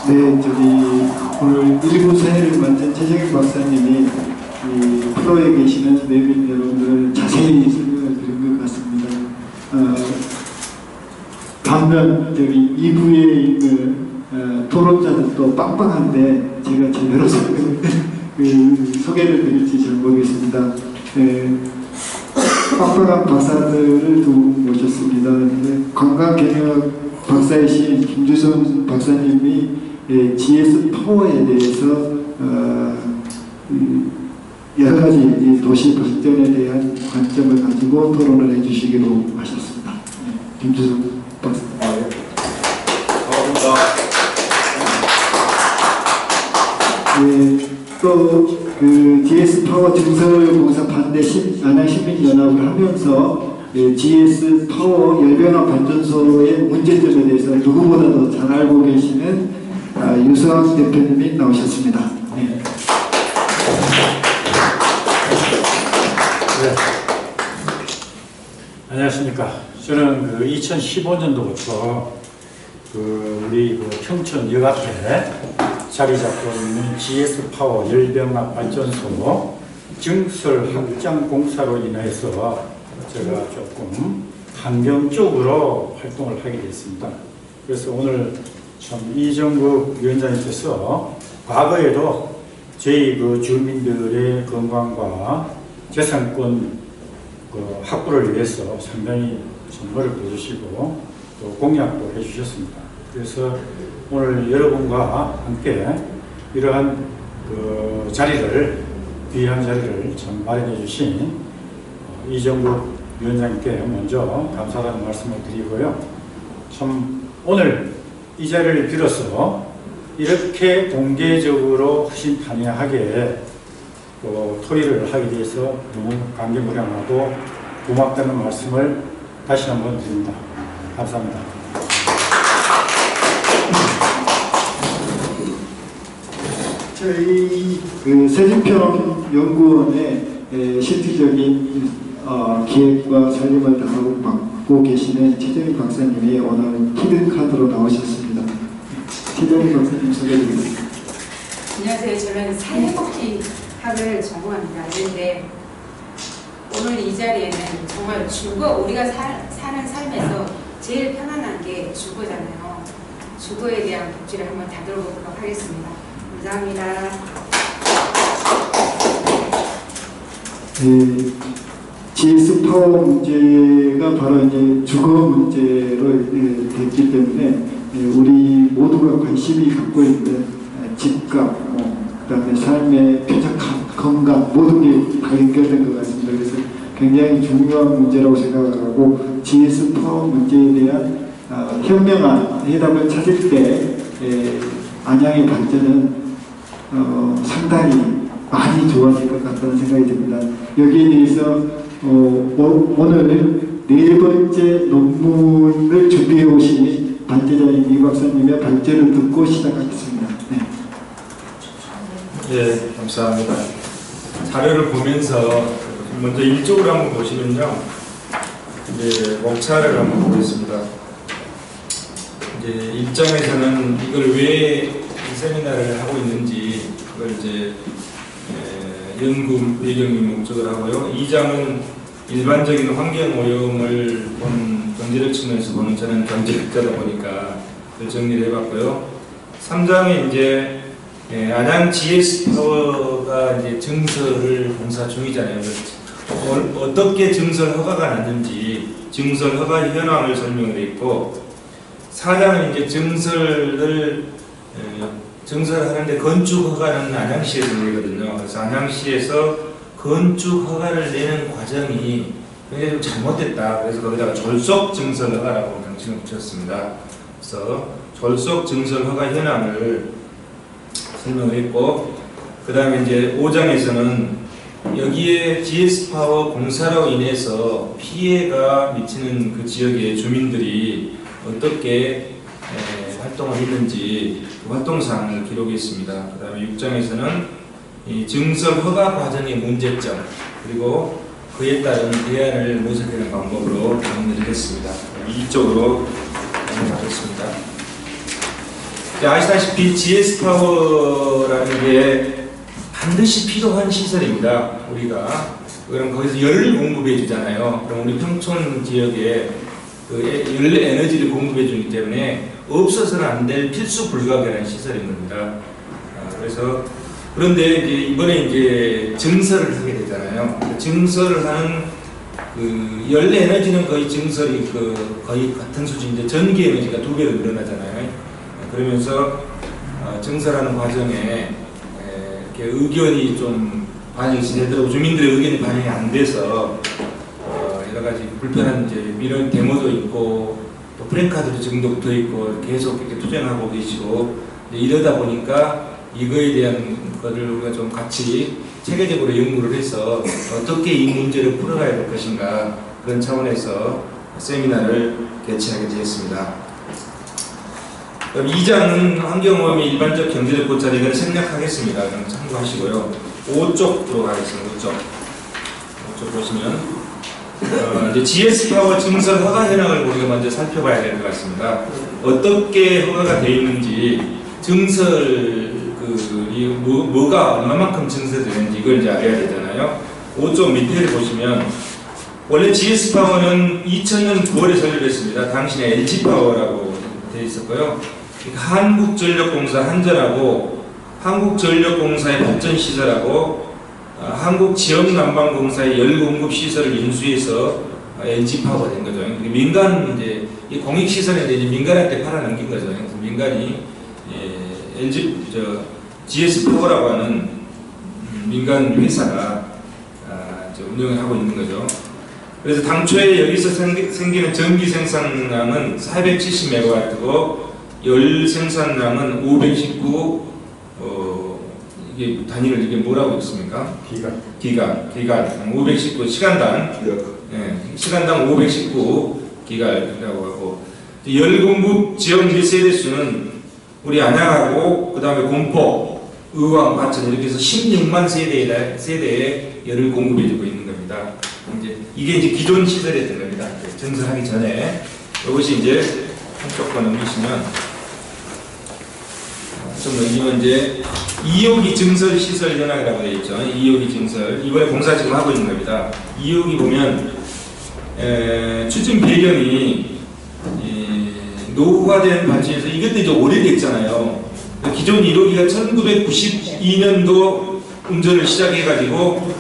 네, 오늘 일부 사회를 맡은 최정익 박사님이 이 프로에 계시는 내빈 여러분들을 자세히 설명을 드린 것 같습니다. 반면 2부에 있는 토론자는 또 빵빵한데 제가 제대로 소개를 드릴지 잘 모르겠습니다. 빵빵한 박사들을 두 분 모셨습니다. 관광경영 박사이신 김주성 박사님이 GS 파워에 대해서 여러 가지 도시 발전에 대한 관점을 가지고 토론을 해주시기로 하셨습니다. 김주성 박사님. 또 GS 파워 증설공사 반대 안양시민연합을 하면서 GS 파워 열병합 발전소의 문제점에 대해서 누구보다도 잘 알고 계시는 유수학 대표님이 나오셨습니다. 네. 안녕하십니까. 저는 2015년도부터 우리 평촌역 앞에 자리 잡고 있는 GS 파워 열병합 발전소 증설 확장 공사로 인해서 제가 조금 환경 쪽으로 활동을 하게 됐습니다. 그래서 오늘 참 이정국 위원장님께서 과거에도 저희 주민들의 건강과 재산권 확보를 위해서 상당히 선물을 보여주시고 또 공약도 해주셨습니다. 그래서 오늘 여러분과 함께 이러한 귀한 자리를 참 마련해 주신 이정국 위원장님께 먼저 감사하다는 말씀을 드리고요. 참 오늘 이 자리를 빌어서 이렇게 공개적으로 허심탄회하게 토의를 하게 돼서 너무 감개무량하고 고맙다는 말씀을 다시 한번 드립니다. 감사합니다. 저희 세진평연구원의 실질적인 기획과 설립을 맡고 계시는 최정익 박사님이 오늘 히든카드로 나오셨습니다. 최정익 박사님 소개해드리겠습니다. 안녕하세요. 저는 사회복지학을 전공합니다. 그런데 오늘 이 자리에는 정말 우리가 사는 삶에서 제일 편안한 게 주거잖아요. 주거에 대한 복지를 한번 다뤄보도록 하겠습니다. 감사합니다. GS 파워 문제가 바로 이제 주거 문제로 됐기 때문에 우리 모두가 관심이 갖고 있는 집값, 그다음에 삶의 쾌적함, 건강 모든 게 다 연결된 것 같습니다. 그래서 굉장히 중요한 문제라고 생각하고 GS 파워 문제에 대한 현명한 해답을 찾을 때 안양의 발전은 상당히 많이 좋아질 것 같다는 생각이 듭니다. 여기에 대해서 오늘 4번째 논문을 준비해 오신 발제자인 이 박사님의 발제를 듣고 시작하겠습니다. 네. 네, 감사합니다. 자료를 보면서 먼저 일쪽으로 한번 보시면요. 이제 목차를 한번 보겠습니다. 이제 1장에서는 이걸 왜 이 세미나를 하고 있는지 그걸 이제 연구 배경이 목적을 하고요. 2장은 일반적인 환경 오염을 본 경제적 측면에서 보는 저는 경제학자다 보니까 그걸 정리를 해봤고요. 3장에 이제 안양 GS 파워가 이제 증설을 공사 중이잖아요. 어떻게 증설 허가가 났는지 증설 허가 현황을 설명을 했고 4장은 이제 증설하는데 건축 허가는 안양시에서 내거든요. 그래서 안양시에서 건축 허가를 내는 과정이 굉장히 좀 잘못됐다. 그래서 거기다가 졸속 증설 허가라고 명칭을 붙였습니다. 그래서 졸속 증설 허가 현황을 설명을 했고, 그 다음에 이제 5장에서는 여기에 GS 파워 공사로 인해서 피해가 미치는 그 지역의 주민들이 어떻게 활동을 했는지 그 활동사항을 기록했습니다. 그 다음에 6장에서는 이 증설 허가 과정의 문제점 그리고 그에 따른 대안을 모색하는 방법으로 정리를 했습니다. 이쪽으로 넘어가겠습니다. 아시다시피 GS 파워라는 게 반드시 필요한 시설입니다. 우리가 그럼 거기서 열을 공급해 주잖아요. 그럼 우리 평촌 지역에 그 열 에너지를 공급해 주기 때문에 없어서는 안 될 필수 불가결한 시설인 겁니다. 그래서 그런데 이제 이번에 이제 증설을 하게 되잖아요. 증설을 하는 그 열 에너지는 거의 증설이 그 거의 같은 수준인데 전기 에너지가 2배로 늘어나잖아요. 그러면서 증설하는 과정에 이렇게 의견이 좀 반영이 제대로 주민들의 의견이 반영이 안 돼서 여러 가지 불편한 이제 민원 데모도 있고 또 프랭카드도 지금도 붙어 있고 계속 이렇게 투쟁하고 계시고 이러다 보니까 이거에 대한 것을 우리가 좀 같이 체계적으로 연구를 해서 어떻게 이 문제를 풀어가야 될 것인가 그런 차원에서 세미나를 개최하게 되었습니다. 그럼 2장은 환경오염의 일반적 경제적 고찰 이건 생략하겠습니다. 그럼 참고하시고요. 5쪽으로 가겠습니다. 5쪽 보시면 이제 GS 파워 증설 허가 현황을 우리가 먼저 살펴봐야 될 것 같습니다. 어떻게 허가가 되어 있는지 증설 뭐가 얼마만큼 증설되는지 이걸 이제 알아야 되잖아요. 5쪽 밑에를 보시면 원래 GS 파워는 2000년 9월에 설립했습니다. 당신의 LG 파워라고 되어 있었고요. 한국전력공사 한전하고 한국전력공사의 발전시설하고 한국지역난방공사의 열공급시설을 인수해서 LG파워가 된 거죠. 민간 이제 공익시설인데 이제 민간한테 팔아넘긴 거죠. 그래서 민간이 GS파워라고 하는 민간 회사가 운영을 하고 있는 거죠. 그래서 당초에 여기서 생기는 전기 생산량은 470MW고 열 생산량은 519 이게 단위를 이게 뭐라고 있습니까? 기가 519 시간당 시간당 519 기가라고 하고 열 공급 지역 및 세대수는 우리 안양하고 그 다음에 공포, 의왕, 과천 이렇게 해서 16만 세대에 열을 공급해주고 있는 겁니다. 이게 이제 기존 시설이었던 겁니다. 증설하기 전에 이것이 이제 한쪽 거 넘기시면 좀 넘기면 이제 2호기 증설 시설 현황이라고 되어 있죠. 2호기 증설 이번에 공사 지금 하고 있는 겁니다. 2호기 보면 추진 배경이 노후화된 발전에서 이것도 이제 오래됐잖아요. 기존 1호기가 1992년도 운전을 시작해가지고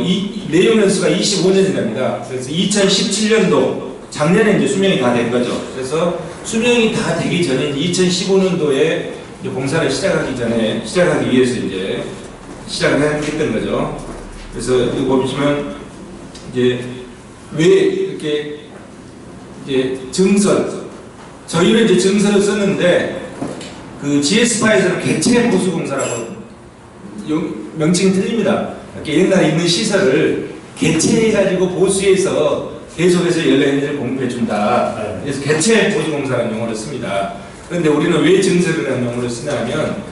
이 내용 연수가 25년이랍니다. 그래서 2017년도 작년에 이제 수명이 다 된 거죠. 그래서 수명이 다 되기 전에 2015년도에 이제 공사를 시작하기 위해서 이제 시작을 했던 거죠. 그래서 이거 보시면 이제 왜 이렇게 이제 증설 저희는 이제 증설을 썼는데 그 GS파에서는 개체 보수 공사라고 명칭이 틀립니다. 이렇게 옛날에 있는 시설을 개체해가지고 보수해서 계속해서 열에너지를 공급해준다. 그래서 개체 보수 공사라는 용어를 씁니다. 그런데 우리는 왜 증설이라는 용어를 쓰냐면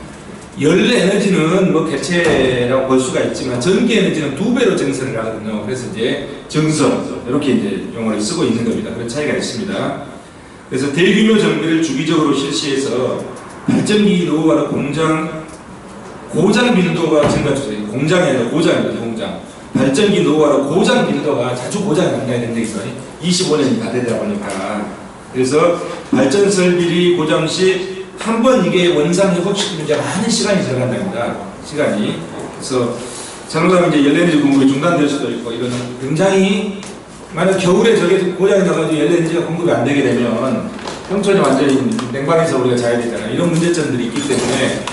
열 에너지는 뭐 개체라고 볼 수가 있지만 전기 에너지는 2배로 증설을 하거든요. 그래서 이제 증설 이렇게 이제 용어를 쓰고 있는 겁니다. 그런 차이가 있습니다. 그래서 대규모 정비를 주기적으로 실시해서 발전기 노후화로 고장 빈도가 증가되죠. 공장이 아니라 고장입니다. 공장. 발전기 노후화로 고장 빈도가 자주 고장이 난다는 데인데 있어요. 25년이 다 되다 보니까. 그래서 발전 설비리 고장 시 한 번 이게 원상 회복시키면 이제 많은 시간이 들어간답니다. 시간이. 그래서 잘못하면 이제 열에너지 공급이 중단될 수도 있고 이런 굉장히 만약 겨울에 저게 고장이 나가지고 열에너지가 공급이 안 되게 되면 평촌이 완전히 냉방에서 우리가 자야 되잖아요. 이런 문제점들이 있기 때문에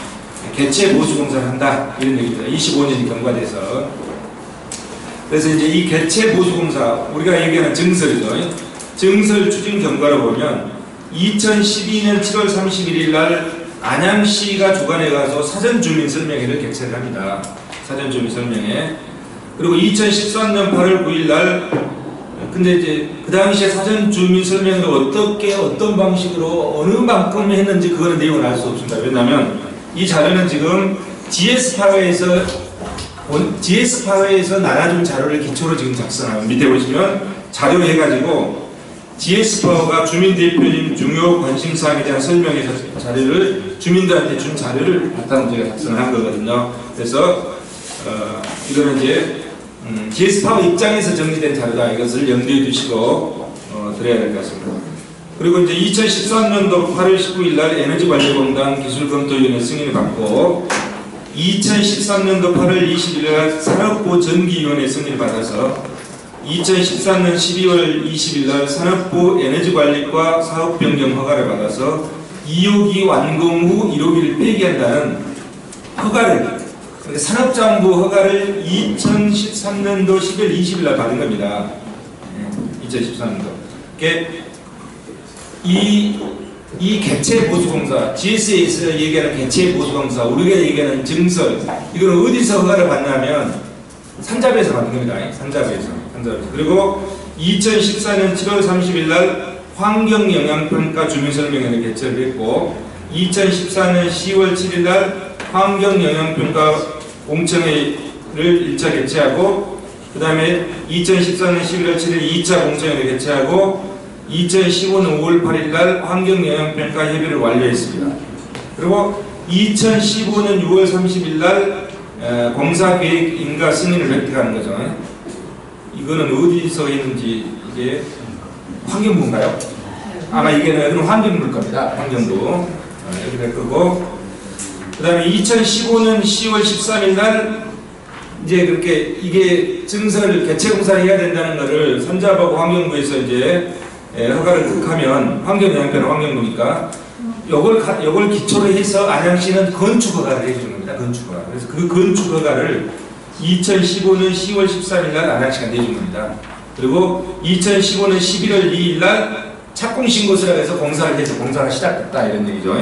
개체 보수 공사를 한다 이런 얘기입니다. 25년이 경과돼서. 그래서 이제 이 개체 보수 공사 우리가 얘기하는 증설이죠. 증설 추진 경과를 보면 2012년 7월 31일 날 안양시가 주관해 가서 사전 주민 설명회를 개최를 합니다. 사전 주민 설명회. 그리고 2013년 8월 9일 날 근데 이제 그 당시에 사전 주민 설명회를 어떻게 어떤 방식으로 어느 만큼 했는지 그거는 내용을 알 수 없습니다. 왜냐하면 이 자료는 지금 GS파워에서 나눠준 자료를 기초로 지금 작성하고 밑에 보시면 자료 해가지고 GS파워가 주민 대표님 중요 관심사항에 대한 설명의 자료를 주민들한테 준 자료를 바탕으로 제가 작성한 거거든요. 그래서 이거는 이제 GS파워 입장에서 정리된 자료다. 이것을 염두에 두시고 드려야 될 것 같습니다. 그리고 이제 2013년도 8월 19일 날 에너지관리공단 기술검토위원회 승인을 받고 2013년도 8월 20일 날 산업부 전기위원회 승인을 받아서 2014년 12월 20일 날 산업부 에너지관리과 사업변경 허가를 받아서 2호기 완공 후 1호기를 폐기한다는 허가를, 산업자원부 허가를 2013년도 10월 20일 날 받은 겁니다. 2013년도. 이 개체보수공사, GS에서 얘기하는 개체보수공사, 우리가 얘기하는 증설, 이걸 어디서 허가를 받냐면 산자부에서 받은 겁니다. 산자부에서. 그리고 2014년 7월 30일 날 환경영향평가 주민설명회를 개최를 했고 2014년 10월 7일 날 환경영향평가 공청회를 1차 개최하고 그 다음에 2014년 11월 7일 2차 공청회를 개최하고 2015년 5월 8일 날 환경영향평가 협의를 완료했습니다. 그리고 2015년 6월 30일 날 공사계획 인가 승인을 획득하는 거죠. 이거는 어디서 했는지, 이게 환경부인가요? 아마 이게는 환경부일 겁니다. 환경부. 이렇게 될 거고. 그 다음에 2015년 10월 13일 날 이제 그렇게 이게 증설을 개체공사를 해야 된다는 거를 산자부하고 환경부에서 이제 허가를 득하면 환경영향표는 환경부니까 요걸 기초로 해서 안양시는 건축 허가를 해주는 겁니다. 건축 허가. 그래서 그 건축 허가를 2015년 10월 13일 날 안양시가 내준 겁니다. 그리고 2015년 11월 2일 날 착공신고서라 해서 공사를 해서 공사가 시작됐다 이런 얘기죠.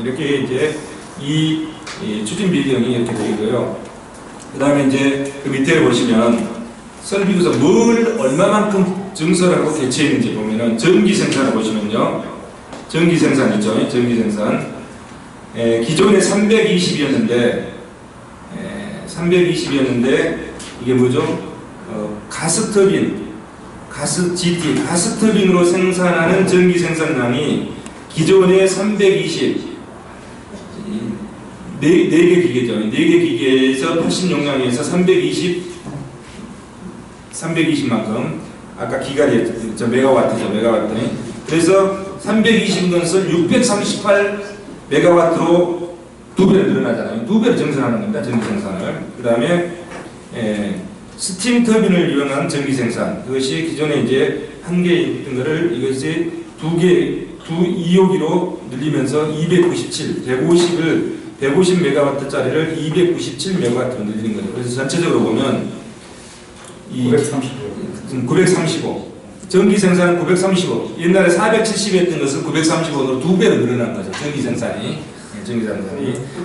이렇게 이제 이 추진 배경이 이렇게 되고요. 그 다음에 이제 그 밑에 보시면 설비구서 뭘 얼마만큼 증설하고 개최했는지 보면은 전기 생산을 보시면요. 전기 생산 있죠. 전기 생산. 기존에 320이었는데 이게 뭐죠? 가스터빈, 가스터빈으로 생산하는 전기 생산량이 기존에 320, 4개 기계죠. 4개 기계에서 80용량에서 320만큼, 아까 기가리였죠. 메가와트죠. 메가와트. 그래서 320 것을 638메가와트로 2배로 늘어나잖아요. 2배로 증산하는 겁니다. 전기 생산을. 그 다음에 스팀 터빈을 이용한 전기 생산. 그것이 기존에 이제 1개 있던 거를 이것이 2호기로 늘리면서 150메가와트짜리를 297메가와트로 늘리는 거죠. 그래서 전체적으로 보면 935. 전기 생산은 935. 옛날에 470이었던 것을 935로 2배로 늘어난 거죠. 전기 생산이.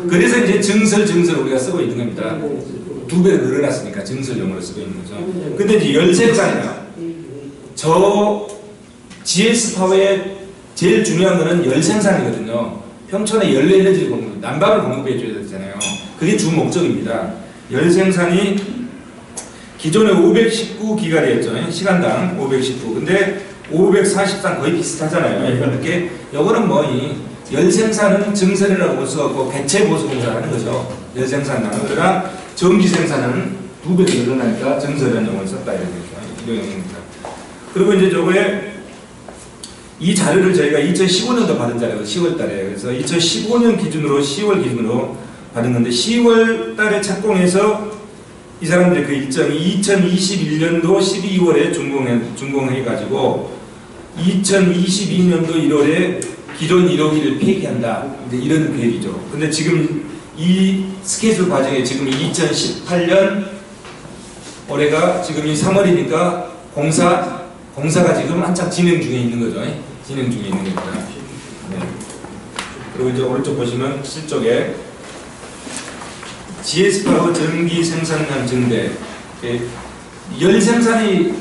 그래서 이제 증설 우리가 쓰고 있는 겁니다. 2배로 늘어났으니까 증설용으로 쓰고 있는 거죠. 근데 이제 열생산이다. 저 GS파워의 제일 중요한 거는 열생산이거든요. 평촌에 열에너지를 난방을 공급해 줘야 되잖아요. 그게 주 목적입니다. 열생산이 기존에 519기가리였죠. 시간당 519. 근데 543 거의 비슷하잖아요. 이렇게 요거는 뭐 열생산은 증설이라고 볼 수 없고 개체보수공사라는 거죠. 열생산은. 그러나 전기생산은 2배로 늘어나니까 증설이라는 용어를 썼다 이런 얘기입니다. 그리고 이제 저거에 이 자료를 저희가 2015년도 받은 자료가 10월 달에, 그래서 2015년 기준으로 10월 기준으로 받은 건데 10월 달에 착공해서 이 사람들의 그 일정이 2021년도 12월에 준공해가지고 2022년도 1월에 기존 1호기를 폐기한다. 이런 계획이죠. 근데 지금 이 스케줄 과정에 지금 2018년 올해가 지금 이 3월이니까 공사가 지금 한창 진행 중에 있는 거죠. 진행 중에 있는 겁니다. 네. 그리고 이제 오른쪽 보시면 실쪽에 GS파워 전기 생산량 증대. 열 생산이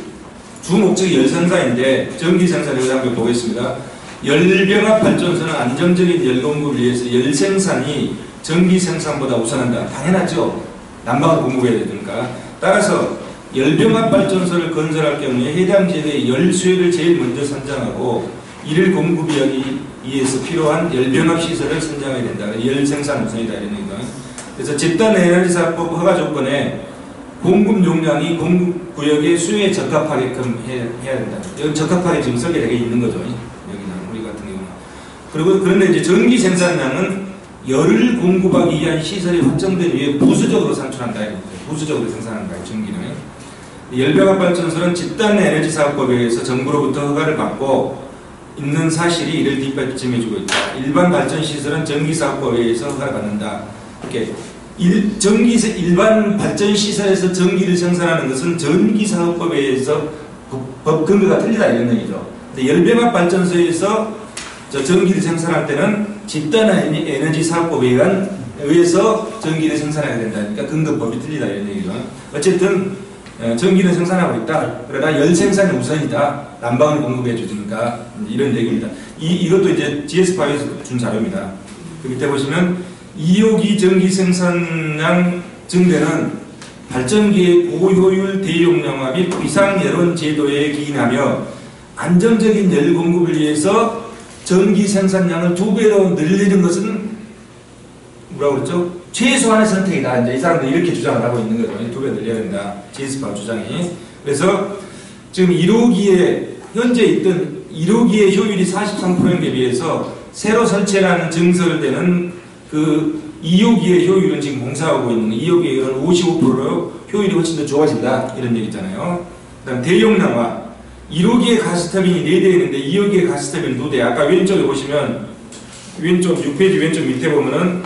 주 목적이 열 생산인데 전기 생산을 한번 보겠습니다. 열병합 발전소는 안정적인 열 공급을 위해서 열 생산이 전기 생산보다 우선한다. 당연하죠. 난방을 공급해야 되니까. 따라서 열병합 발전소를 건설할 경우에 해당 지역의 열수요를 제일 먼저 선정하고 이를 공급하기 위해서 필요한 열병합 시설을 선정해야 된다. 열 생산 우선이다 이런 얘기가. 그래서 집단 에너지사법 허가 조건에 공급 용량이 공급 구역의 수요에 적합하게끔 해야 된다. 여기 적합하게 지금 설계되어 있는 거죠. 여기는 우리 같은 경우는. 그리고 그런데 이제 전기 생산량은 열을 공급하기 위한 시설이 확정된 이후에 부수적으로 산출한다. 부수적으로 생산한다. 전기는. 열병합 발전소는 집단 에너지 사업법에 의해서 정부로부터 허가를 받고 있는 사실이 이를 뒷받침해주고 있다. 일반 발전 시설은 전기 사업법에 의해서 허가를 받는다. 이렇게 일반 발전 시설에서 전기를 생산하는 것은 전기 사업법에 의해서 법 근거가 틀리다 이런 얘기죠. 근데 열병합 발전소에서 전기를 생산할 때는 집단 에너지 사업법에 의해서 전기를 생산해야 된다. 그러니까 근거법이 틀리다 이런 얘기죠. 어쨌든 전기는 생산하고 있다. 그러나 열 생산이 우선이다. 난방을 공급해 주니까 이런 얘기입니다. 이것도 이제 GS파에서 준 자료입니다. 그 밑에 보시면 2호기 전기 생산량 증대는 발전기의 고효율 대용량화 및 비상여론 제도에 기인하며 안정적인 열 공급을 위해서 전기 생산량을 2배로 늘리는 것은 뭐라고 그랬죠? 최소한의 선택이다. 이제 이 사람들이 이렇게 주장을 하고 있는 거죠. 2배 늘려야 된다. GS파 주장이. 그래서 지금 1호기에 현재 있던 1호기의 효율이 43%에 비해서 새로 설치라는 증설되는 그 2호기의 효율은 지금 공사하고 있는 2호기의 효율은 55%로 효율이 훨씬 더 좋아진다. 이런 얘기 있잖아요. 그 다음 대용량화. 1호기의 가스터빈이 4대 있는데 2호기의 가스터빈 2대. 아까 왼쪽에 보시면 왼쪽 6페이지 왼쪽 밑에 보면은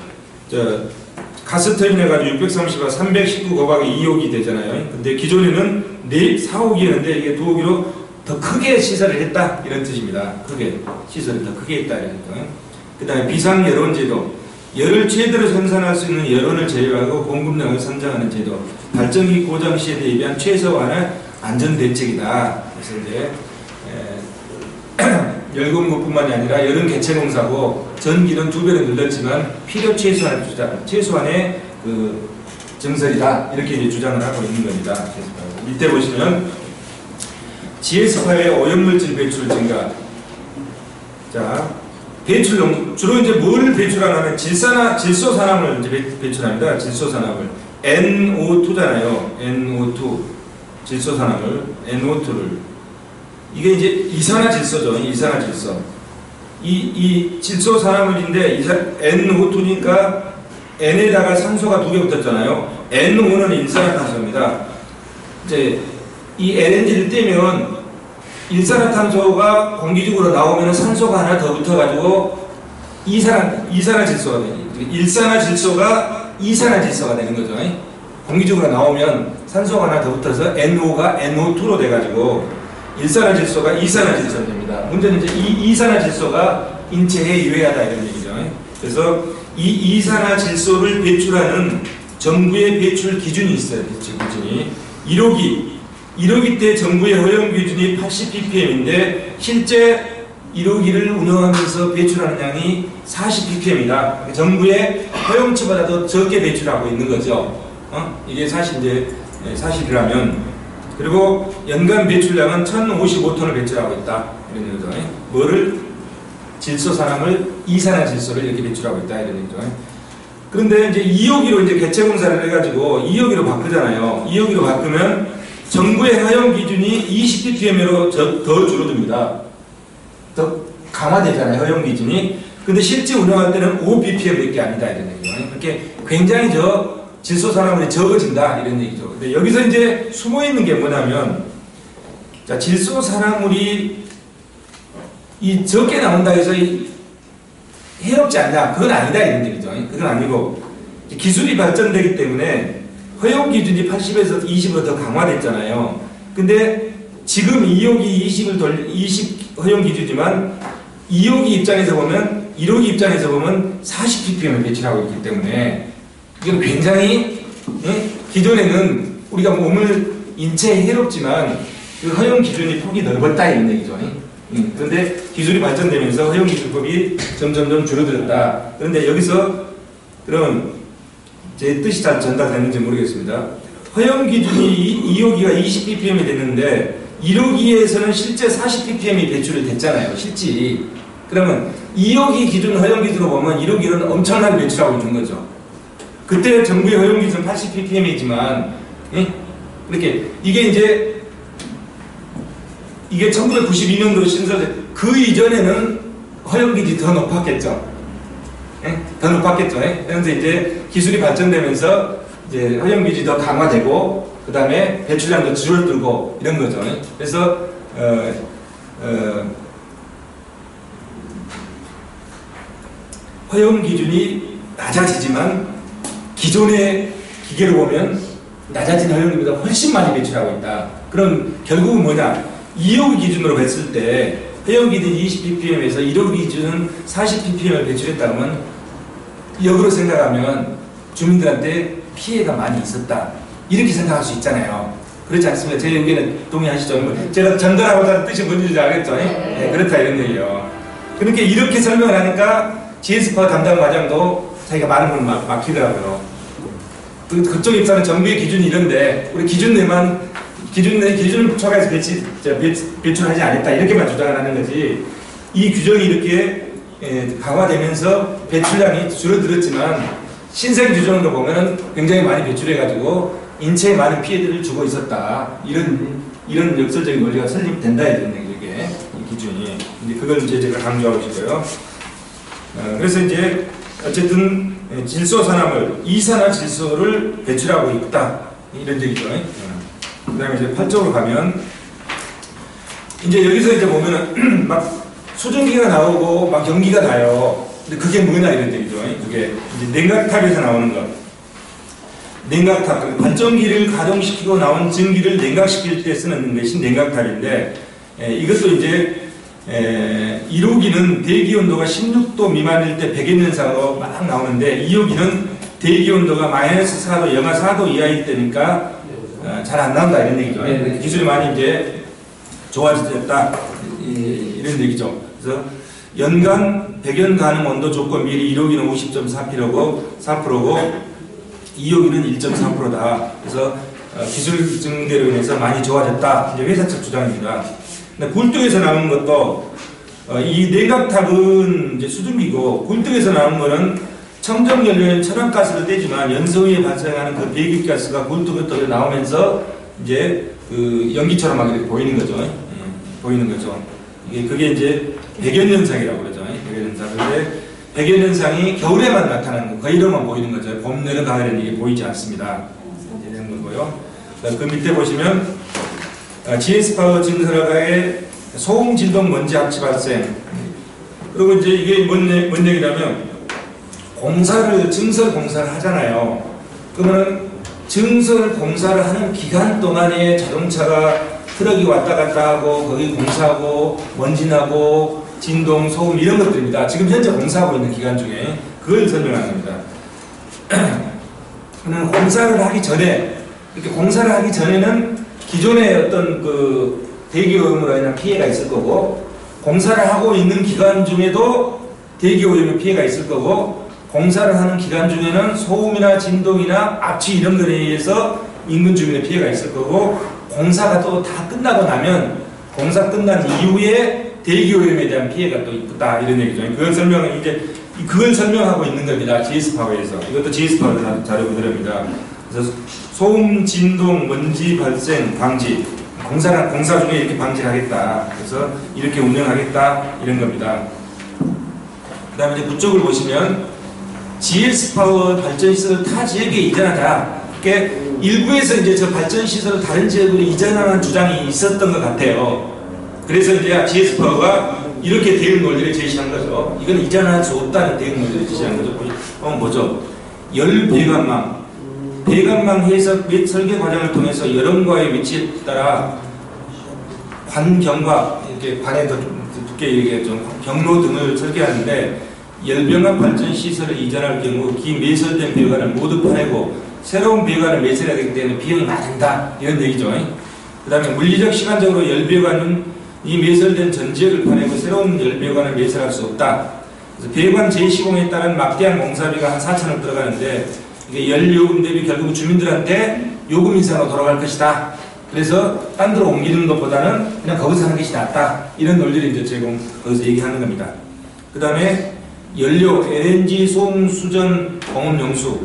가스터빈 해가지고 630와 319 곱하기 2호기 되잖아요. 근데 기존에는 4호기였는데 이게 2호기로 더 크게 시설을 했다. 이런 뜻입니다. 크게. 시설을 더 크게 했다. 이런 뜻. 그 다음에 비상여론제도. 열을 최대로 생산할 수 있는 여론을 제외하고 공급량을 선정하는 제도. 발전기 고장 시에 대비한 최소한의 안전대책이다. 그래서 이제 열공급뿐만이 아니라 열은 개체공사고 전기는 2배로 늘렸지만 필요 최소한의 주장, 최소한의 그 증설이다. 이렇게 이제 주장을 하고 있는 겁니다. 밑에 보시면 GS파의 오염물질 배출 증가. 자, 배출 주로 이제 뭘 배출하냐면 질소산화물 이제 배출합니다. 질소산화물 NO2잖아요. NO2 질소산화물 NO2를 이게 이제 이산화질소죠. 이산화질소. 이 질소산화물인데 NO2니까 N에다가 산소가 2개 붙었잖아요. NO는 일산화탄소입니다. 이제 이 LNG를 떼면 일산화탄소가 공기중으로 나오면 산소가 하나 더 붙어가지고 이산화질소가 돼요. 일산화질소가 이산화질소가 되는 거죠. 공기중으로 나오면 산소가 하나 더 붙어서 NO가 NO2로 돼가지고 일산화질소가 이산화질소가 됩니다. 문제는 이제 이 이산화질소가 인체에 유해하다 이런 얘기죠. 그래서 이 이산화질소를 배출하는 정부의 배출 기준이 있어요. 배출 기준이 1호기 때 정부의 허용 기준이 80ppm인데 실제 1호기를 운영하면서 배출하는 양이 40ppm이다. 정부의 허용치보다 더 적게 배출하고 있는 거죠. 이게 사실 이제 사실이라면. 그리고 연간 배출량은 1055톤을 배출하고 있다. 이런 얘기죠. 뭐를? 질소산화물, 이산화질소를 이렇게 배출하고 있다. 이런 얘기죠. 그런데 이제 2호기로 이제 개체공사를 해가지고 2호기로 바꾸잖아요. 2호기로 바꾸면 정부의 허용 기준이 20ppm으로 더 줄어듭니다. 더 강화되잖아요. 허용 기준이. 근데 실제 운영할 때는 5ppm밖에 아니다. 이런 얘기죠. 이렇게 굉장히 질소산화물이 적어진다. 이런 얘기죠. 근데 여기서 이제 숨어있는 게 뭐냐면, 자, 질소산화물이 이 적게 나온다 해서 해롭지 않냐. 그건 아니다. 이런 얘기죠. 그건 아니고, 기술이 발전되기 때문에 허용 기준이 80에서 20으로 더 강화됐잖아요. 근데 지금 2호기 20 허용 기준이지만 2호기 입장에서 보면 1호기 입장에서 보면 40ppm을 배출하고 있기 때문에 이건 굉장히 기존에는 우리가 몸을 인체에 해롭지만 그 허용 기준이 폭이 넓었다 이런 얘기죠. 그런데 기술이 발전되면서 허용 기준법이 점점 줄어들었다. 그런데 여기서 그럼 제 뜻이 잘 전달됐는지 모르겠습니다. 허용 기준이 2호기가 20ppm이 됐는데 1호기에서는 실제 40ppm이 배출이 됐잖아요. 실질이. 그러면 2호기 기준 허용 기준으로 보면 1호기는 엄청나게 배출하고 있는 거죠. 그때 정부의 허용 기준은 80ppm이지만 이렇게 이게 1992년도로 신설된 그 이전에는 허용 기준이 더 높았겠죠. 더 높았겠죠. 그래서 이제 기술이 발전되면서 이제 허용 기준이 더 강화되고 그 다음에 배출량도 줄어들고 이런 거죠. 그래서 허용 기준이 낮아지지만 기존의 기계로 보면 낮아진 허용 기준보다 훨씬 많이 배출하고 있다. 그럼 결국은 뭐냐? 2호기 기준으로 봤을 때 허용 기준이 20ppm에서 1호기 기준은 40ppm을 배출했다면 역으로 생각하면 주민들한테 피해가 많이 있었다. 이렇게 생각할 수 있잖아요. 그렇지 않습니까? 제 의견에 동의하시죠? 제가 전달하고자 뜻이 뭔지 알겠죠? 네, 그렇다 이런 얘기예요. 그렇게 이렇게 설명을 하니까 GS파워 담당 과장도 자기가 많은 걸 막히더라고요. 그쪽 입장은 정부의 기준이 이런데 우리 기준 내만 기준을 초과해서 배출하지 않았다 이렇게만 주장을 하는 거지. 이 규정이 이렇게 강화되면서 배출량이 줄어들었지만 신생 규정으로 보면 굉장히 많이 배출해가지고 인체에 많은 피해들을 주고 있었다. 이런 역설적인 논리가 설립된다 이런 얘기게 이 기준이. 근데 그걸 이제 제가 강조하고 싶어요. 그래서 이제 어쨌든 질소 산화물, 이산화질소를 배출하고 있다 이런 얘기죠. 그 다음에 이제 8쪽으로 가면 이제 여기서 이제 보면은 막 수증기가 나오고 막 연기가 나요. 근데 그게 뭐냐 이런 얘기죠. 그게 이제 냉각탑에서 나오는 것. 냉각탑, 발전기를 가동시키고 나온 증기를 냉각시킬 때 쓰는 것이 냉각탑인데 이것도 이제 1호기는 대기온도가 16도 미만일 때 백연현상으로 막 나오는데 2호기는 대기온도가 마이너스 4도, 영하 4도 이하일 때니까 잘 안 나온다 이런 얘기죠. 기술이 많이 이제 좋아졌다 이런 얘기죠. 그래서 연간 백연 가능 온도 조건 미리 1호기는 50.4%고 2호기는 1.3%다. 그래서 기술 증대로 인해서 많이 좋아졌다. 이제 회사 측 주장입니다. 근데 굴뚝에서 나오는 것도 이 냉각탑은 이제 수증기고 굴뚝에서 나오는 거는 청정연료인 천연가스를 떼지만 연소위에 발생하는 그 배기가스가 굴뚝에 나오면서 이제 그 연기처럼 막 이렇게 보이는 거죠. 보이는 거죠. 그게 이제 백연현상이라고 그러죠. 백연현상. 근데 백연현상이 겨울에만 나타나는 거, 거의로만 보이는 거죠. 봄, 내년, 가을에는 이게 보이지 않습니다. 이런 거고요. 그 밑에 보시면 GS파워 증설가의 소음, 진동, 먼지 합치 발생. 그리고 이제 이게 뭔 얘기냐면 증설 공사를 하잖아요. 그러면 증설 공사를 하는 기간 동안에 자동차가 트럭이 왔다 갔다 하고 거기 공사하고 먼지 나고 진동, 소음 이런 것들입니다. 지금 현재 공사하고 있는 기간 중에 그걸 설명하는 겁니다. 공사를 하기 전에 이렇게 공사를 하기 전에는 기존의 어떤 그 대기오염으로 인한 피해가 있을 거고 공사를 하고 있는 기간 중에도 대기오염의 피해가 있을 거고 공사를 하는 기간 중에는 소음이나 진동이나 압취 이런 것에 의해서 인근 주민의 피해가 있을 거고 공사가 또 다 끝나고 나면 공사 끝난 이후에 대기오염에 대한 피해가 또 있다 이런 얘기죠. 그걸 설명하고 있는 겁니다. GS파워에서. 이것도 GS파워 자료 그대로입니다. 그래서 소음, 진동, 먼지 발생 방지 공사 중에 이렇게 방지를 하겠다. 그래서 이렇게 운영하겠다 이런 겁니다. 그 다음에 이제 그쪽을 보시면 GS파워 발전시설을 타 지역에 이전하자. 그러니까 일부에서 이제 저 발전시설을 다른 지역으로 이전하는 주장이 있었던 것 같아요. 그래서 이제 GS파워가 이렇게 대응 논리를 제시한 거죠. 이건 이전할 수 없다는 대응 논리를 제시한 거죠. 뭐죠? 열 배관망. 배관망 해석 및 설계 과정을 통해서 여론과의 위치에 따라 관경과 이렇게 관에 더 두께 이렇게 좀 경로 등을 설계하는데 열병합 발전 시설을 이전할 경우 기매설된 배관을 모두 파내고 새로운 배관을 매설해야 되기 때문에 비용이 많이 든다 이런 얘기죠. 그 다음에 물리적 시간적으로 열배관은 이 매설된 전 지역을 파내고 새로운 열배관을 매설할 수 없다. 그래서 배관 재시공에 따른 막대한 공사비가 한 4천억 들어가는데 이게 연료금 대비 결국 주민들한테 요금 인상으로 돌아갈 것이다. 그래서 딴 데로 옮기는 것보다는 그냥 거기서 하는 것이 낫다. 이런 논리를 이제 제공 거기서 얘기하는 겁니다. 그 다음에 연료, LNG, 소음수전, 공업용수,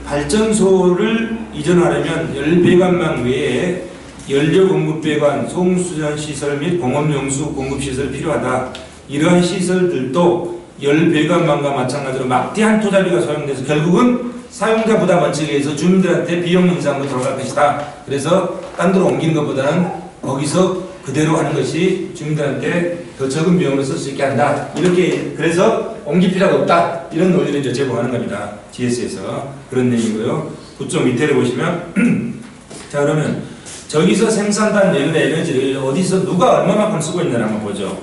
발전소를 이전하려면 열배관망 외에 연료 공급배관, 소음수전 시설 및 공업용수 공급시설이 필요하다. 이러한 시설들도 열배관망과 마찬가지로 막대한 투자비가 소용돼서 결국은 사용자 부담 원칙에 의해서 주민들한테 비용 인상으로 들어갈 것이다. 그래서 딴 데로 옮기는 것보다는 거기서 그대로 하는 것이 주민들한테 더 적은 비용으로 쓸 수 있게 한다. 이렇게 그래서 옮길 필요가 없다. 이런 논리를 이제 제공하는 겁니다. GS에서 그런 내용이고요. 그쪽 밑에를 보시면 자 그러면 저기서 생산된 에너지를 어디서 누가 얼마만큼 쓰고 있느냐 한번 보죠.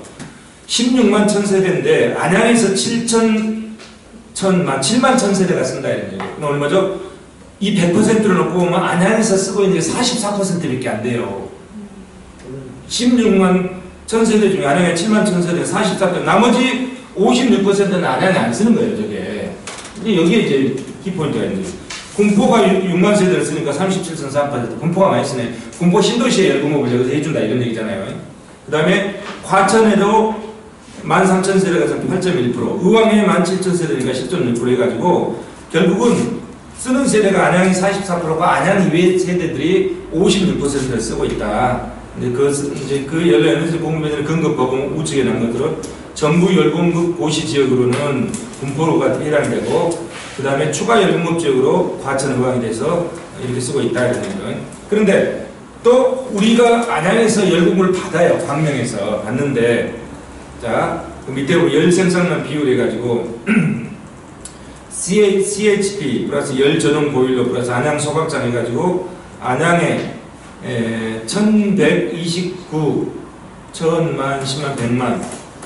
16만 1000세대인데 안양에서 7만 1000세대가 쓴다 이런 얘기예요. 그럼 얼마죠? 이 100%를 놓고 보면 안양에서 쓰고 있는 게 44%밖에 안 돼요. 16만 1000세대 중에 안양에 7만 1000세대 44%, 나머지 56%는 안양에 안 쓰는 거예요, 저게. 근데 여기에 이제 키포인트가 있는 거예요. 군포가 6만 세대를 쓰니까 37.3%, 군포가 많이 쓰네. 군포 신도시의 열공업을 여기서 해준다 이런 얘기잖아요. 그 다음에 과천에도 13,000세대가 8.1%, 의왕에 17,000세대니까 10.6% 해가지고 결국은 쓰는 세대가 안양이 44%가 안양 이외의 세대들이 56%를 쓰고 있다. 근데 그 연료 에너지 공급에는 근거법은 우측에 나온 것들은 정부 열공급 고시 지역으로는 군포로가 해당이 되고 그 다음에 추가 열공급 지역으로 과천 의왕이 돼서 이렇게 쓰고 있다 이런 거예요. 그런데 또 우리가 안양에서 열공급을 받아요. 광명에서 받는데 자 그 밑에 보면 열 생산량 비율 해가지고 CHP 플러스 열 전용 보일러 플러스 안양 소각장 해가지고 안양에 1129 1000만 10만 100만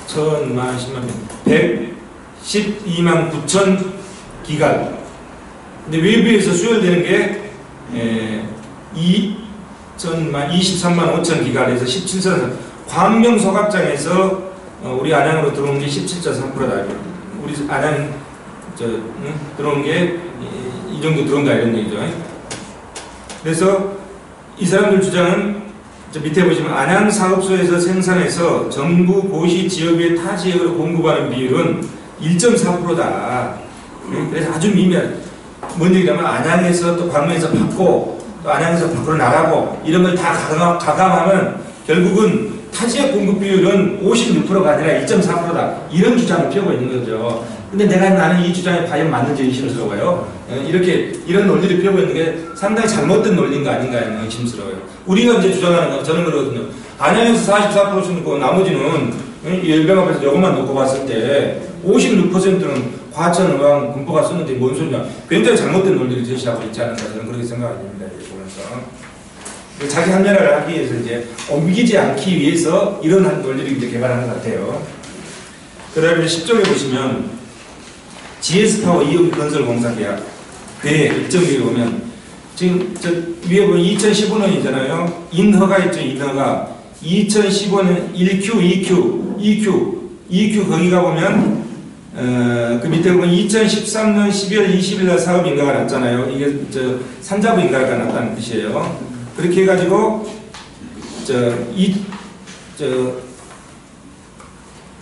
1000만 10만 112만 9천 기갈. 근데 외부에서 수혈되는 게 23만 5천 기갈에서 17천. 광명 소각장에서 우리 안양으로 들어온 게 17.3%다. 우리 안양 들어온 게 이 정도 들어온다 이런 얘기죠. 그래서 이 사람들 주장은 저 밑에 보시면 안양 사업소에서 생산해서 정부 고시 지역 외 타 지역으로 공급하는 비율은 1.4%다. 그래서 아주 미미한. 뭔 얘기냐면 안양에서 또 광명에서 받고 또 안양에서 밖으로 나가고 이런 걸 다 가감하면 결국은 타 지역 공급 비율은 56%가 아니라 1.4%다. 이런 주장을 펴고 있는 거죠. 근데 나는 이 주장이 과연 맞는지 의심스러워요. 이런 논리를 펴고 있는 게 상당히 잘못된 논리인 거 아닌가 하는 의심스러워요. 우리가 이제 주장하는 건 저는 그러거든요. 안양에서 44% 쓰고 나머지는 열병 앞에서 이것만 놓고 봤을 때 56%는 과천, 의왕, 군포가 쓰는데 뭔 소리냐. 굉장히 잘못된 논리를 제시하고 있지 않은가 저는 그렇게 생각이 듭니다. 보면서. 자기 합리화를 하기 위해서 이제 옮기지 않기 위해서 이런 논리를 이제 개발하는 것 같아요. 그 다음에 10쪽에 보시면 GS파워 이용건설공사 계약 계획 일정에 보면 지금 저 위에 보면 2015년이잖아요. 인허가 있죠. 인허가 2015년 1Q, 2Q 거기가 보면 그 밑에 보면 2013년 12월 20일 날 사업 인가가 났잖아요. 이게 저 산자부 인가가 났다는 뜻이에요. 그렇게 해가지고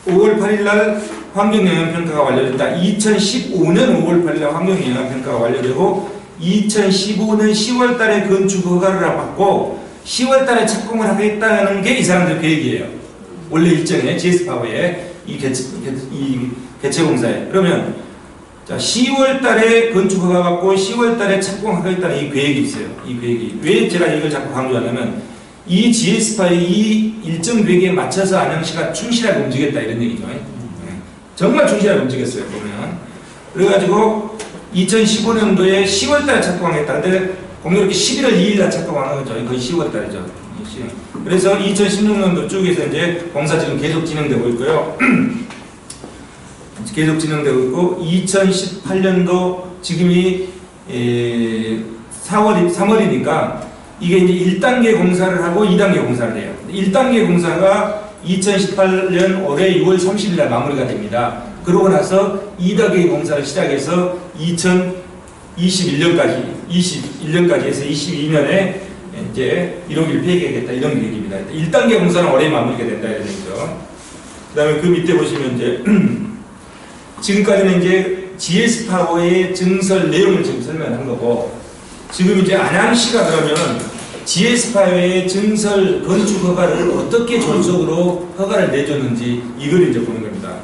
5월 8일 날 환경영향평가가 완료됐다. 2015년 5월 8일 날 환경영향평가가 완료되고 2015년 10월 달에 건축 허가를 받고 10월 달에 착공을 하겠다는 게 이 사람들 계획이에요. 원래 일정에 GS파워에 이 개체공사에. 그러면 자 10월 달에 건축 허가 받고 10월 달에 착공하겠다는 이 계획이 있어요. 이 계획이. 왜 제가 이걸 자꾸 강조하냐면 이 GS파의 이 일정 계획에 맞춰서 안양시가 충실하게 움직였다 이런 얘기죠. 정말 충실하게 움직였어요. 보면. 그래가지고 2015년도에 10월 달에 착공하겠다. 근데 공교롭게 11월 2일 날 착공하는 거죠. 거의 10월 달이죠. 그래서 2016년도 쪽에서 이제 공사 지금 계속 진행되고 있고요. 계속 진행되고 있고 2018년도 지금이 3월이니까 이게 이제 1단계 공사를 하고 2단계 공사를 해요. 1단계 공사가 2018년 올해 6월 30일 날 마무리가 됩니다. 그러고 나서 2단계 공사를 시작해서 2020년 21년까지 해서 22년에 이제 1억 1 폐기하겠다 이런 계획입니다. 1단계 공사는 올해 마무리가 된다 이런 얘기죠. 그 다음에 그 밑에 보시면 이제 지금까지는 이제 GS 파워의 증설 내용을 지금 설명한 거고, 지금 이제 안양시가 그러면 GS 파워의 증설 건축 허가를 어떻게 졸속으로 허가를 내줬는지 이걸 이제 보는 겁니다.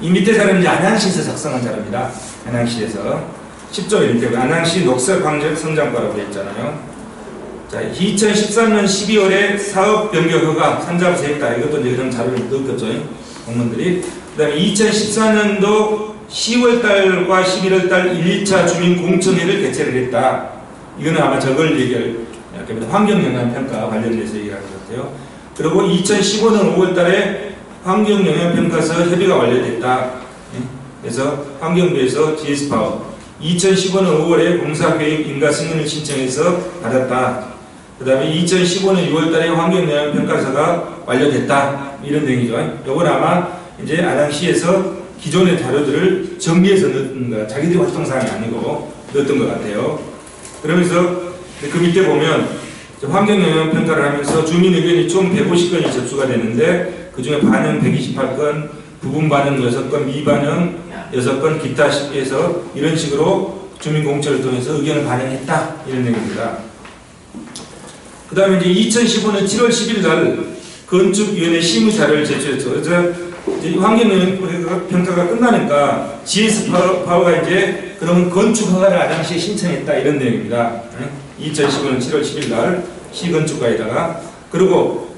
이 밑에 자료는 이제 안양시에서 작성한 자료입니다. 안양시에서 10조 밑에 안양시 녹색환경 성장과라고 되어 있잖아요. 자, 2013년 12월에 사업 변경 허가 산자부 세입다, 이것도 이제 그런 자료를 넣었겠죠, 공무원들이. 그 다음에 2014년도 10월달과 11월달 1차 주민공청회를 개최를 했다. 이거는 아마 저걸 환경영향평가 관련돼서 얘기할 것 같아요. 그리고 2015년 5월달에 환경영향평가서 협의가 완료됐다. 그래서 환경부에서 GS파워 2015년 5월에 공사계획 인가 승인을 신청해서 받았다. 그 다음에 2015년 6월달에 환경영향평가서가 완료됐다. 이런 내용이죠. 이건 아마 이제 안양시에서 기존의 자료들을 정리해서 넣은 거, 자기들이 활동사항이 아니고 넣었던 것 같아요. 그러면서 그 밑에 보면 환경영향평가를 하면서 주민 의견이 총 150건이 접수가 되는데 그 중에 반영 128건, 부분 반영 6건, 미반영 6건, 기타 해서 이런 식으로 주민공청을 통해서 의견을 반영했다. 이런 내용입니다. 그 다음에 이제 2015년 7월 10일 날 건축위원회 심의자료를 제출했죠. 그래서 환경영향평가가 끝나니까 GS 파워가 이제 그러면 건축 허가를 안양시에 신청했다. 이런 내용입니다. 2015년 7월 10일 날 시건축가에다가, 그리고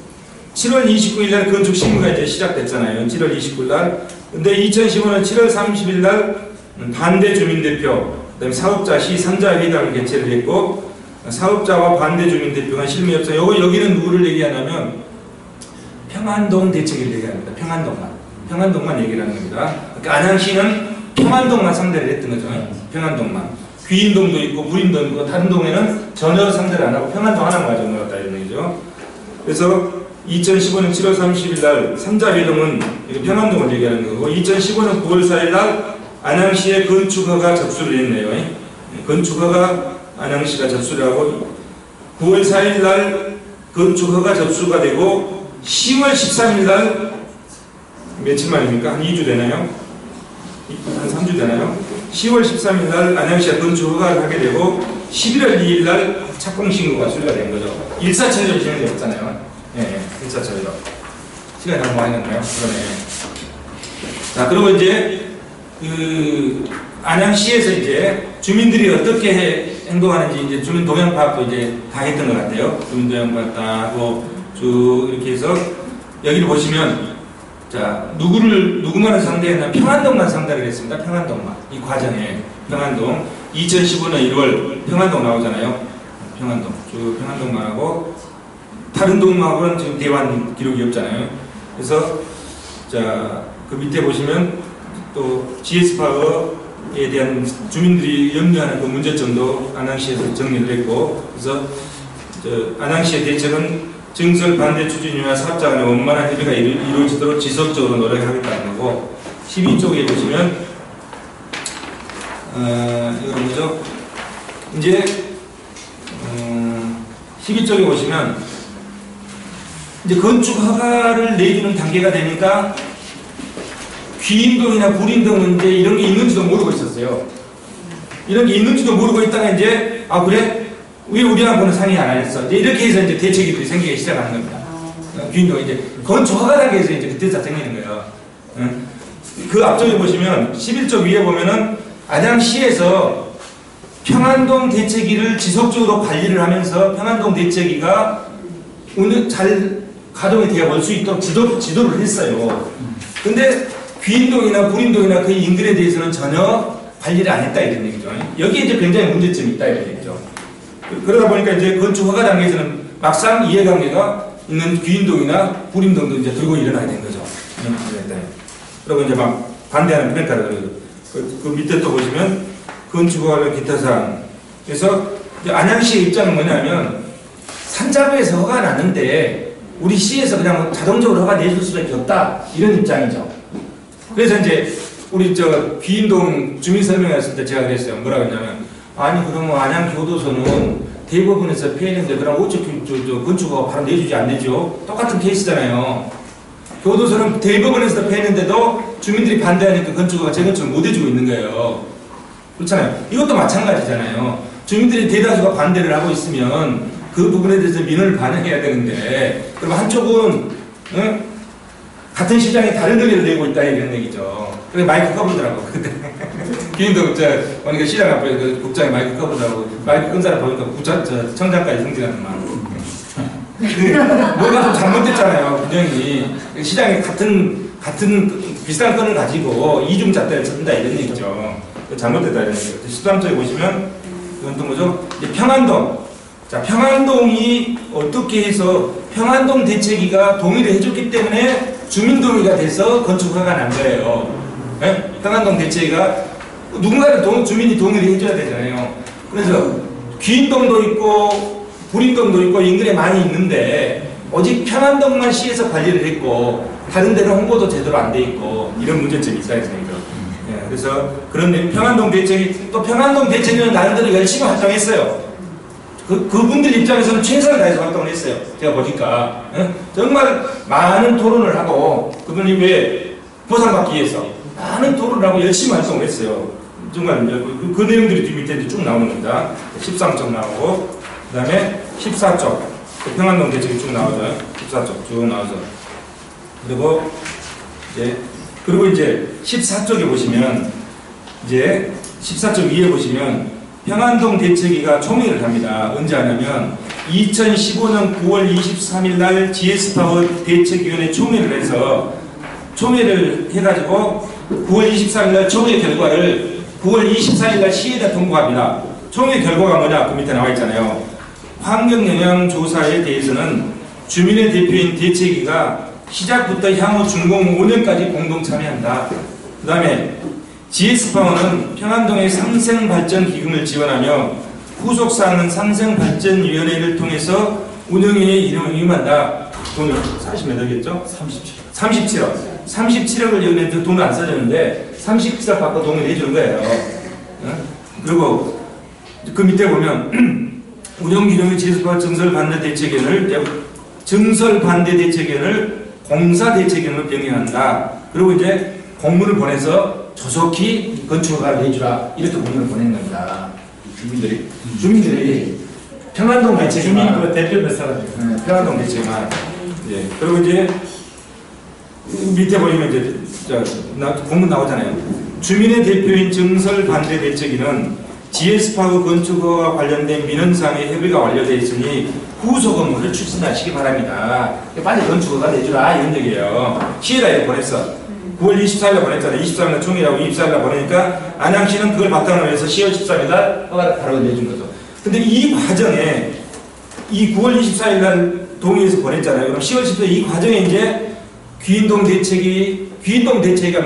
7월 29일 날 건축 심의가 이제 시작됐잖아요. 7월 29일 날. 근데 2015년 7월 30일 날 반대 주민대표, 그다음에 사업자 시 3자 회담을 개최를 했고, 사업자와 반대 주민대표가 실무협상. 여기는 누구를 얘기하냐면 평안동 대책을 얘기합니다. 평안동만 얘기를 하는 겁니다. 그러니까 안양시는 평안동만 상대를 했던 거죠. 평안동만. 귀인동도 있고 불인동도 있고 다른 동에는 전혀 상대를 안 하고 평안동 하나만 가지고 놀았다 이런 얘기죠. 그래서 2015년 7월 30일 날 3자 회동은 평안동을 얘기하는 거고, 2015년 9월 4일 날 안양시에 건축허가 접수를 했네요. 건축허가 안양시가 접수를 하고 9월 4일 날 건축허가 접수가 되고 10월 13일 날 며칠 만입니까? 한 2주 되나요? 한 3주 되나요? 10월 13일 날 안양시가 건축허가를 하게 되고 11월 2일 날 착공신고가 수리가 된 거죠. 1사 처리로 진행되었잖아요. 네, 1사 처리로. 시간이 너무 많이 났나요? 그러네. 자, 그리고 이제 안양시에서 이제 주민들이 어떻게 행동하는지 이제 주민 동향 파악도 이제 다 했던 것 같아요. 주민 동향 파악 다 하고 쭉 이렇게 해서 여기를 보시면, 자, 누구만을 상대했나? 평안동만 상대를 했습니다. 평안동만. 이 과정에 평안동 2015년 1월 평안동 나오잖아요. 평안동 쭉 평안동만 하고 다른 동하고는 지금 대환 기록이 없잖아요. 그래서 자, 그 밑에 보시면 또 GS 파워에 대한 주민들이 염려하는 그 문제점도 안양시에서 정리를 했고, 그래서 안양시의 대책은 증설 반대 추진위와 사업자 간의 원만한 협의가 이루어지도록 지속적으로 노력하겠다는 거고, 12쪽에 보시면 이건 뭐죠? 이제 12쪽에 보시면 이제 건축 허가를 내주는 단계가 되니까 귀인동이나 불인동 이제 이런 게 있는지도 모르고 있었어요. 이런 게 있는지도 모르고 있다가 이제 아 그래? 왜 우리하고는 상의 안 했어? 이제 이렇게 해서 이제 대책이 생기기 시작하는 겁니다. 귀인동 이제 건축 허가 단계에서 이제 그때서 생기는 거예요. 그 앞쪽에 보시면 11쪽 위에 보면은 안양시에서 평안동 대책위를 지속적으로 관리를 하면서 평안동 대책위가 오늘 잘 가동이 되어 올 수 있도록 지도를 했어요. 근데 귀인동이나 불인동이나 그 인근에 대해서는 전혀 관리를 안 했다 이런 얘기죠. 여기에 이제 굉장히 문제점이 있다 이런 얘기죠. 그러다 보니까 이제 건축 허가 단계에서는 막상 이해관계가 있는 귀인동이나 불인동도 이제 들고 일어나게 된 거죠. 그리고 이제 막 반대하는 평가를 그래요. 그 밑에 또 보시면 건축 허가 기타 사항. 그래서 이제 안양시의 입장은 뭐냐면 산자부에서 허가 났는데 우리 시에서 그냥 자동적으로 허가 내줄 수밖에 없다 이런 입장이죠. 그래서 이제 우리 저 귀인동 주민 설명했을 때 제가 그랬어요. 뭐라고 했냐면, 아니 그러면 안양 교도소는 대법원에서 피해했는데 그럼 어차피 저 건축허가 바로 내주지 안 내죠? 똑같은 케이스잖아요. 교도소는 대법원에서 피해했는데도 주민들이 반대하니까 건축허가 재건축을 못 해주고 있는 거예요. 그렇잖아요. 이것도 마찬가지잖아요. 주민들이 대다수가 반대를 하고 있으면 그 부분에 대해서 민원을 반영해야 되는데, 그럼 한쪽은 같은 시장에 다른 의견을 내고 있다 이런 얘기죠. 그래서 마이크 꺼보더라고. 근데 귀인동 보니까 시장 앞에 그 국장이 마이크 꺼보더라고. 마이크 끈 사람 보니까 청장까지 승진하는 말. 뭐가 좀 잘못됐잖아요. 분명히 시장에 같은 비싼 건을 가지고 이중잣대를 쓴다 이런 얘기죠. 잘못됐다 이런 얘기죠. 13쪽에 보시면 이건 또 뭐죠? 이제 평안동. 자, 평안동이 어떻게 해서 평안동 대책위가 동의를 해줬기 때문에 주민동의가 돼서 건축허가가 난 거예요. 네? 평안동 대책위가 누군가는 주민이 동의를 해줘야 되잖아요. 그래서 귀인동도 있고 불인동도 있고 인근에 많이 있는데 오직 평안동만 시에서 관리를 했고 다른 데는 홍보도 제대로 안 돼 있고 이런 문제점이 있어야 되죠. 네, 그래서 그런데 평안동 대책이 또 평안동 대책위는 나름대로 열심히 활동했어요. 그분들 입장에서는 최선을 다해서 활동을 했어요. 제가 보니까 정말 많은 토론을 하고 그분이 왜 보상받기 위해서 많은 토론을 하고 열심히 활동을 했어요. 정말 그 내용들이 뒤 밑에 쭉 나오는 겁니다. 13쪽 나오고 그 다음에 14쪽 평안동 대책이 쭉 나오죠. 14쪽 쭉 나오죠. 그리고 이제 14쪽에 보시면 이제 14쪽 위에 보시면 평안동 대책위가 총회를 합니다. 언제 하냐면 2015년 9월 23일 날 GS파워 대책위원회 총회를 해서 총회를 해가지고 9월 23일 날 총회 결과를 9월 24일 날 시에다 통보합니다. 총회 결과가 뭐냐? 그 밑에 나와 있잖아요. 환경영향조사에 대해서는 주민의 대표인 대책위가 시작부터 향후 준공 5년까지 공동 참여한다. 그 다음에 GS파워는 평안동의 상생발전기금을 지원하며 후속사항은 상생발전위원회를 통해서 운영에 임한다. 돈을 40몇 억이었죠? 37억. 37억을 이용해서 돈을 안 써줬는데 37억 받고 동의를 해주는 거예요. 그리고 그 밑에 보면 운영기념의 GS파워 증설반대 대책위원을 공사대책위원으로 병행한다. 그리고 이제 공문을 보내서 조속히 건축허가를 내주라 이렇게 공문을 보낸 겁니다. 주민들이 평안동 대책위만 주민 그 대표 몇 사람이에요? 평안동 대책위만 그리고 이제 밑에 보시면 이제 공문 나오잖아요. 주민의 대표인 증설 반대 대책위는 GS파워 건축허가 관련된 민원사항의 협의가 완료되어 있으니 후속 업무를 추진하시기 바랍니다. 빨리 건축허가 내주라 이런 얘기예요. 시에다 이렇게 보냈어. 9월 24일에 보냈잖아요. 23일날 총회라고 24일날 보내니까 안양시는 그걸 바탕으로 해서 10월 13일날 허가를 바로 내준 거죠. 근데 이 과정에 이 9월 24일날 동의해서 보냈잖아요. 그럼 10월 10일 이 과정에 이제 귀인동 대책위가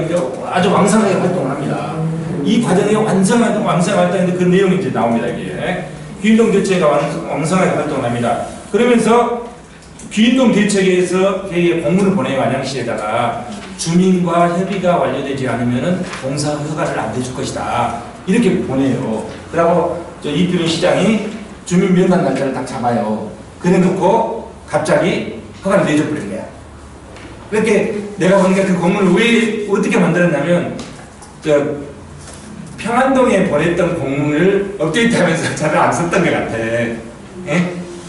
아주 왕성하게 활동을 합니다. 이 과정에 왕성한 활동인데 그 내용이 이제 나옵니다. 이게 귀인동 대책위가 왕성하게 활동을 합니다. 그러면서 귀인동 대책위에서 공문을 보내요. 안양시에다가 주민과 협의가 완료되지 않으면 공사 허가를 안 내줄 것이다. 이렇게 보내요. 그리고 이필훈 시장이 주민 면담 날짜를 딱 잡아요. 그래 놓고 갑자기 허가를 내줘버린 거야. 그렇게 내가 보니까 그 공문을 왜 어떻게 만들었냐면 평안동에 보냈던 공문을 업데이트하면서 잘 안 썼던 것 같아.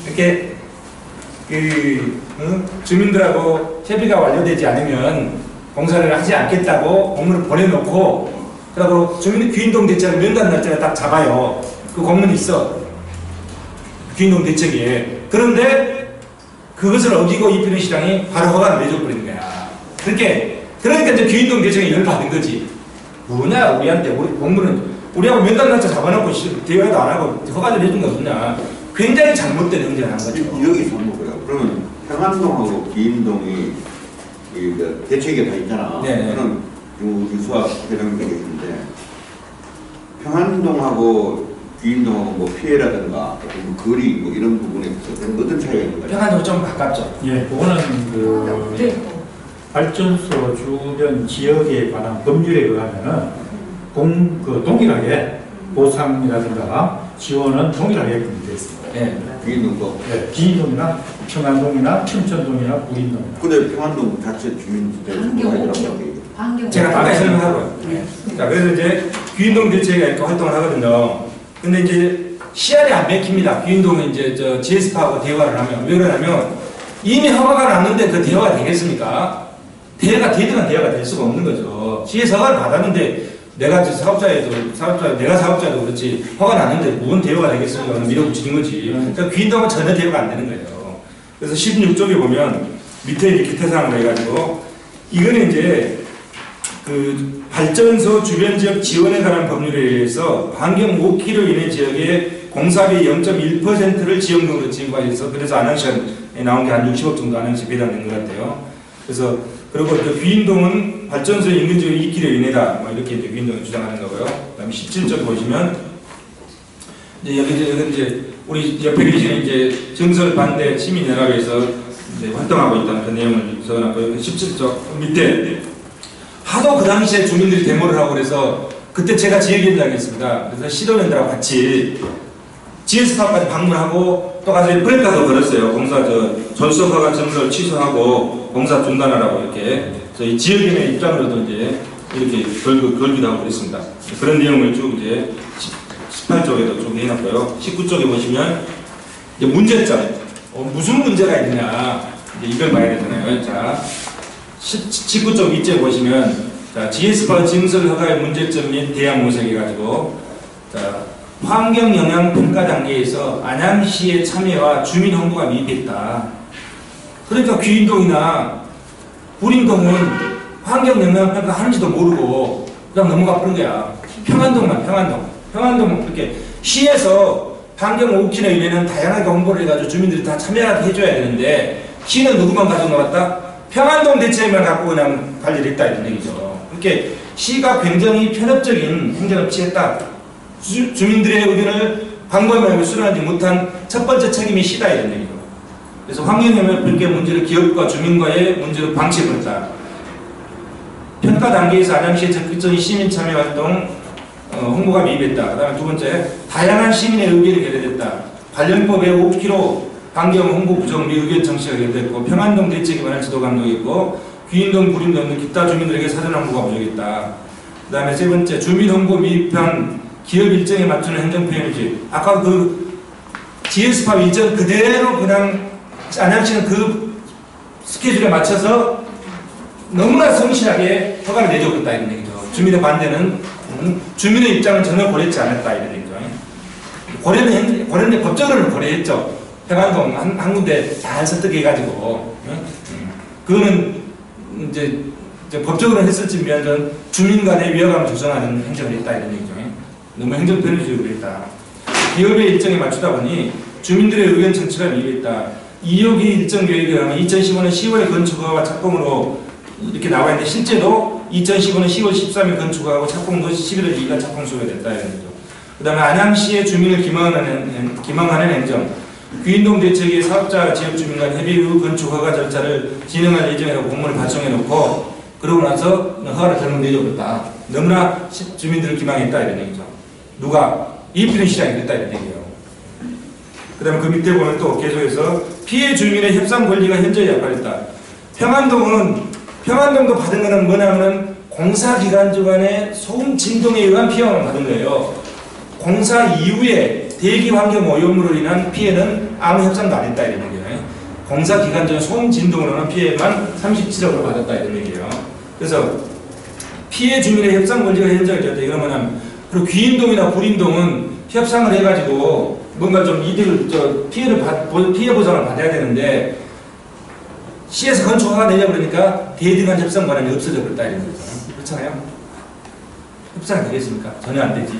이렇게 주민들하고 협의가 완료되지 않으면 공사를 하지 않겠다고 공문을 보내놓고 그리고 귀인동 대책을 면담 날짜를 딱 잡아요. 그 공문이 있어. 귀인동 대책에. 그런데 그것을 어기고 이필훈 시장이 바로 허가를 내줘버리는 거야. 그러니까 이제 귀인동 대책에 열받은 거지. 뭐냐 우리한테 우리 공문은 우리하고 면담 날짜 잡아놓고 대화도 안 하고 허가를 내준 거 없냐. 굉장히 잘못된 행동을 한 거죠. 여기서 뭐고요? 그러면 평안동하고 귀인동이 대책이 다 있잖아. 네. 그럼 유수학 회장님도 계신데 평안동하고 귀인동하고 뭐 피해라든가 뭐 거리 뭐 이런 부분에 있어서 어떤 차이가 있는가요? 평안동 좀 가깝죠. 예, 그거는 발전소 주변 지역에 관한 법률에 의하면은 동일하게 보상이라든가 지원은 동일하게 되어 있습니다. 예. 귀인동법. 네, 기인동이나 평안동이나 춘천동이나 구린동이나. 근데 평안동 자체 주민들이 제가 아까 설명하고요. 자, 그래서 이제 귀인동 대책이 이렇게 활동을 하거든요. 근데 이제 씨알이 안 맥힙니다. 귀인동은 이제 저 GS파하고 대화를 하면. 왜 그러냐면 이미 허가가 났는데 그 대화가 되겠습니까? 대화가 될 수가 없는 거죠. 시에서 허가를 받았는데 내가 사업자도 그렇지 허가 났는데 무슨 대화가 되겠습니까? 밀어붙이는 거지. 그러니까 귀인동은 전혀 대화가 안 되는 거예요. 그래서 16쪽에 보면 밑에 이렇게 태상을 해가지고 이거는 이제 그 발전소 주변 지역 지원에 관한 법률에 의해서 반경 5km 이내 지역에 공사비 0.1%를 지원금으로 지급하셔서 그래서 안양시에 나온 게 한 60억 정도 안양시 배당된 것 같아요. 그래서 그리고 그 귀인동은 발전소 인근 지역 2km 이내다 뭐 이렇게 이제 귀인동을 주장하는 거고요. 그다음에 17쪽 보시면 이제 여기 이제 우리 옆에 계시는 이제 정설 반대 시민연합에서 이제 활동하고 있다는 그 내용을 적어놨고요. 17쪽 밑에 하도 그 당시에 주민들이 데모를 하고 그래서 그때 제가 지역위원장이 했습니다. 그래서 시도연들하고 같이 GS파까지 방문하고 또 가서 프레카도 걸었어요. 공사 전수허가 증서를 취소하고 공사 중단하라고 이렇게 저희 지역위원회 입장으로도 이제 이렇게 걸기도 하고 그랬습니다. 그런 내용을 쭉 이제 18쪽에도 쭉 해놨고요. 19쪽에 보시면 이제 문제점 무슨 문제가 있느냐 이제 이걸 봐야 되잖아요. 자 19쪽 밑에 보시면 자 GS파 증설 허가의 문제점 및 대안 모색해가지고 자 환경영향평가 단계에서 안양시의 참여와 주민 홍보가 미흡했다. 그러니까 귀인동이나 구린동은 환경영향평가 하는지도 모르고 그냥 넘어가 버린 거야. 평안동 이렇게 시에서 환경 5km 이내는 다양하게 홍보를 해가지고 주민들이 다 참여하게 해줘야 되는데 시는 누구만 가지고 나왔다? 평안동 대책만 갖고 그냥 관리를 했다 이런 얘기죠. 이렇게 시가 굉장히 편협적인 행정을 취했다. 주민들의 의견을 광범위하게 수렴하지 못한 첫 번째 책임이 시다 이런 얘기죠. 그래서 환경영향평가 문제를 기업과 주민과의 문제로 방치해버렸다. 평가 단계에서 안양시의 적극적인 시민 참여 활동 홍보가 미흡했다. 그 다음에 두 번째 다양한 시민의 의견이 결여됐다. 관련법의 5km 환경 홍보 부정 및 의견 청취가 결여됐고 평안동 대책에 관한 지도 감독이었고 귀인동 구린동 등 기타 주민들에게 사전 홍보가 부족했다. 그 다음에 세 번째 주민 홍보 미흡한 기업 일정에 맞추는 행정표현이지. 아까 그 GS파 일정 그대로 그냥 안양시는 그 스케줄에 맞춰서 너무나 성실하게 허가를 내줘버렸다 이런 얘기죠. 주민의 반대는 주민의 입장은 전혀 고려했지 않았다 이런 얘기죠. 고려는 법적으로는 고려했죠. 평안동 한 군데 잘 설득해가지고 그거는 이제 법적으로 했을지 미안전 주민 간의 위화감을 조성하는 행정을 했다 이런 얘기죠. 너무 행정 편의주의로 했다. 기업의 일정에 맞추다 보니 주민들의 의견 청취가 미흡했다. 2호기 일정 계획에 의하면 2015년 10월에 건축허가가 착공으로 이렇게 나와 있는데 실제로 2015년 10월 13일 건축허가하고 착공도 11월 2일 착공 수가 됐다 이런 거죠. 그 다음에 안양시의 주민을 기망하는 행정. 귀인동 대책의 사업자 지역 주민 간 협의 후 건축허가 절차를 진행할 예정이라고 공문을 발송해놓고 그러고 나서 허가를 잘못 내줘버렸다. 너무나 주민들을 기망했다 이런 얘기죠. 누가? 이필은 시장이 그랬다 이런 얘기예요. 그 다음에 그 밑에 보면 또 계속해서 피해 주민의 협상 권리가 현저히 약화했다. 평안동도 받은 거는 뭐냐면 공사기간 주간의 소음 진동에 의한 피해만 받은 거예요. 공사 이후에 대기 환경 오염으로 인한 피해는 아무 협상도 안 했다 이런 얘기예요. 공사 기간 중에 소음 진동으로 인한 피해만 37억을 받았다 이런 얘기예요. 그래서 피해 주민의 협상 권리가 현저히 되었다. 이건 뭐냐면 그리고 귀인동이나 구린동은 협상을 해가지고 뭔가 좀 이득을 피해 보상을 받아야 되는데 시에서 건축허가 내려버리니까 대등한 협상 권한이 없어져 버렸다 이런 거죠. 그렇잖아요. 협상이 되겠습니까? 전혀 안 되지.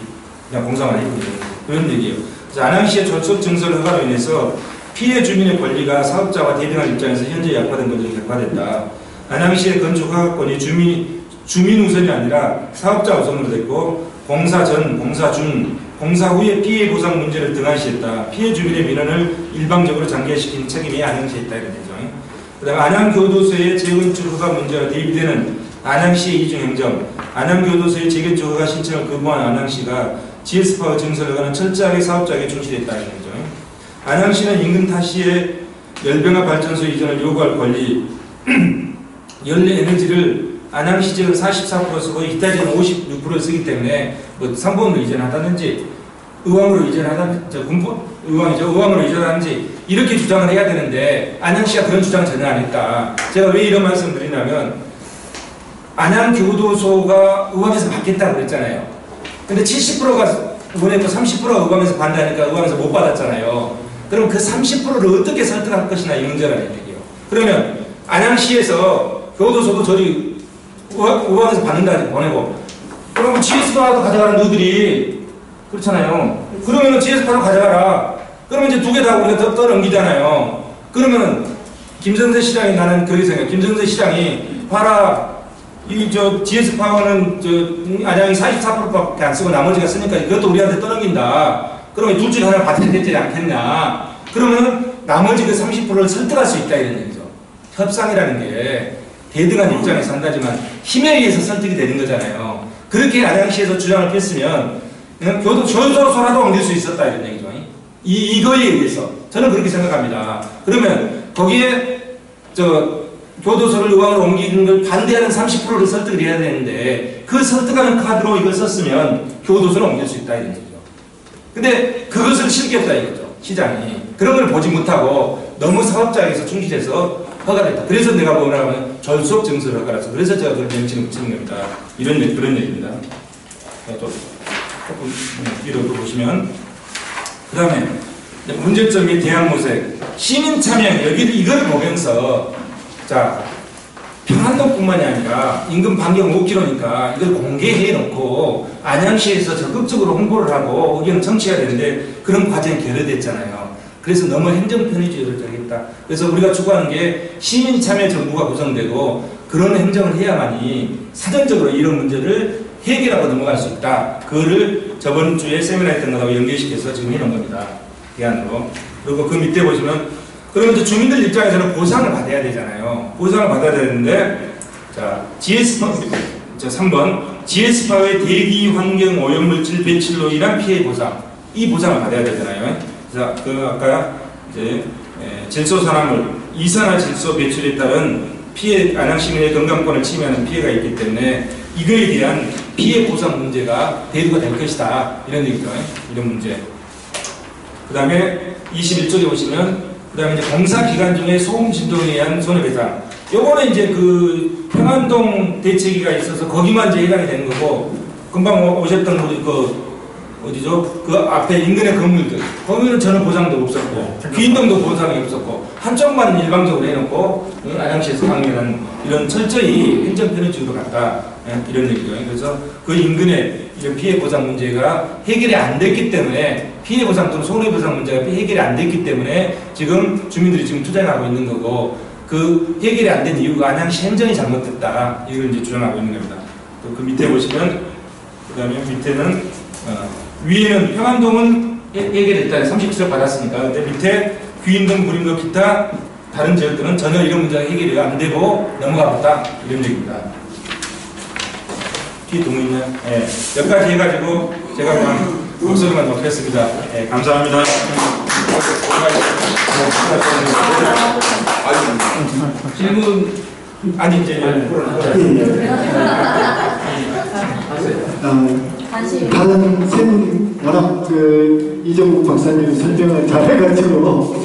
그냥 공사만 해버리는 그런 얘기예요. 그래서 안양시의 전속 증설 허가로 인해서 피해 주민의 권리가 사업자와 대등한 입장에서 현재 약화된 것으로 격화됐다. 안양시의 건축 허가권이 주민 우선이 아니라 사업자 우선으로 됐고 공사 전, 공사 중, 공사 후에 피해 보상 문제를 등한시했다. 피해 주민의 민원을 일방적으로 장기화시킨 책임이 안양시에 있다 이런 얘기죠. 그다음에 안양교도소의 재건축 허가 문제가 대비되는 안양시의 이중행정, 안양교도소의 재건축 허가 신청을 거부한 안양시가 GS파워 증설을 하는 철저하게 사업자에게 충실했다는 거죠. 안양시는 인근 타시의 열병합 발전소 이전을 요구할 권리, 연료 에너지를 안양시 지역은 44% 쓰고 이타지는 56% 쓰기 때문에 뭐 상보원으로 이전하다든지 의왕으로 이전하다든지 의왕으로 이전하든지 이렇게 주장을 해야 되는데 안양시가 그런 주장을 전혀 안 했다. 제가 왜 이런 말씀을 드리냐면 안양교도소가 의왕에서 받겠다고 그랬잖아요. 근데 70%가 원했고 30%가 의왕에서 반대하니까 의왕에서 못 받았잖아요. 그럼 그 30%를 어떻게 설득할 것이냐 이 문제라는 얘기예요. 그러면 안양시에서 교도소도 저리 의왕에서 받는다 보내고 그러면 GS파워도 가져가는 너희들이 그렇잖아요. 그러면 GS파워도 가져가라. 그러면 이제 두 개 다 우리가 떠넘기잖아요. 그러면 김성태 시장이 나는 그렇게 생각해요. 김성태 시장이 봐라 GS파워는 안양이 44%밖에 안 쓰고 나머지가 쓰니까 이것도 우리한테 떠넘긴다. 그러면 둘 중에 하나를 받아야 되지 않겠냐. 그러면 나머지 그 30%를 설득할 수 있다 이런 얘기죠. 협상이라는 게 대등한 입장에서 한다지만 힘에 의해서 설득이 되는 거잖아요. 그렇게 안양시에서 주장을 폈으면 교도소라도 옮길 수 있었다 이런 얘기죠. 이거에 의해서 저는 그렇게 생각합니다. 그러면 거기에 교도소를 의왕으로 옮기는 걸 반대하는 30%를 설득을 해야 되는데 그 설득하는 카드로 이걸 썼으면 교도소를 옮길 수 있다 이런 얘기죠. 근데 그것을 실기했다 이거죠. 시장이. 그런 걸 보지 못하고 너무 사업자에게서 충실해서 허가를 했다. 그래서 내가 뭐라 하면 절속 증설 허가라서 그래서 제가 그런 명칭을 붙이는 겁니다. 그런 얘기입니다. 조금 뒤로 보시면 그 다음에 문제점이 대학모색 시민 참여 이걸 보면서 자 평안동뿐만이 아니라 인근 반경 5km니까 이걸 공개해 놓고 안양시에서 적극적으로 홍보를 하고 의견을 청취해야 되는데 그런 과정이 결여됐잖아요. 그래서 너무 행정편의주의를 저기했다. 그래서 우리가 추구하는 게 시민 참여 정부가 구성되고 그런 행정을 해야만이 사전적으로 이런 문제를 해결하고 넘어갈 수 있다. 그거를 저번 주에 세미나 했던 거하고 연결시켜서 지금 해놓은 겁니다. 대안으로. 그리고 그 밑에 보시면 그러면 이제 주민들 입장에서는 보상을 받아야 되잖아요. 보상을 받아야 되는데 자 자 3번 GS파워의 대기 환경 오염물질 배출로 인한 피해 보상 이 보상을 받아야 되잖아요. 그래서 아까 이제 질소산화물 이산화질소 배출에 따른 피해 안양시민의 건강권을 침해하는 피해가 있기 때문에 이거에 대한 피해 보상 문제가 대두가 될 것이다 이런 얘기죠. 이런 문제. 그 다음에 21쪽에 보시면 그 다음에 이제 공사 기간 중에 소음 진동에 의한 손해배상. 요거는 이제 그 평안동 대책위가 있어서 거기만 이제 해당이 되는 거고 금방 오셨던 우리 어디죠? 그 앞에 인근의 건물들. 거기는 전혀 보상도 없었고 귀인동도 보상이 없었고 한쪽만 일방적으로 해놓고 안양시에서 강행하는 이런 철저히 행정편의주의로 갔다 이런 얘기죠. 그래서 그 인근의 이런 피해 보상 문제가 해결이 안 됐기 때문에 피해 보상 또는 손해보상 문제가 해결이 안 됐기 때문에 지금 주민들이 지금 투쟁하고 있는 거고 그 해결이 안 된 이유가 안양시 행정이 잘못됐다 이걸 이제 주장하고 있는 겁니다. 또 그 밑에 보시면 그 다음에 밑에는 위에는 평안동은 해결됐다 37억 받았으니까 근데 밑에 귀인동, 구림동 기타 다른 지역들은 전혀 이런 문제가 해결이 안 되고 넘어가봤다 이런 얘기입니다. 뒤에 동무 있나요? 네. 여기까지 해가지고 제가 그냥 목소리만 높였습니다. 네, 감사합니다. 질문 아니 이제 다른 세 분 워낙 이정국 박사님이 설명을 잘해가지고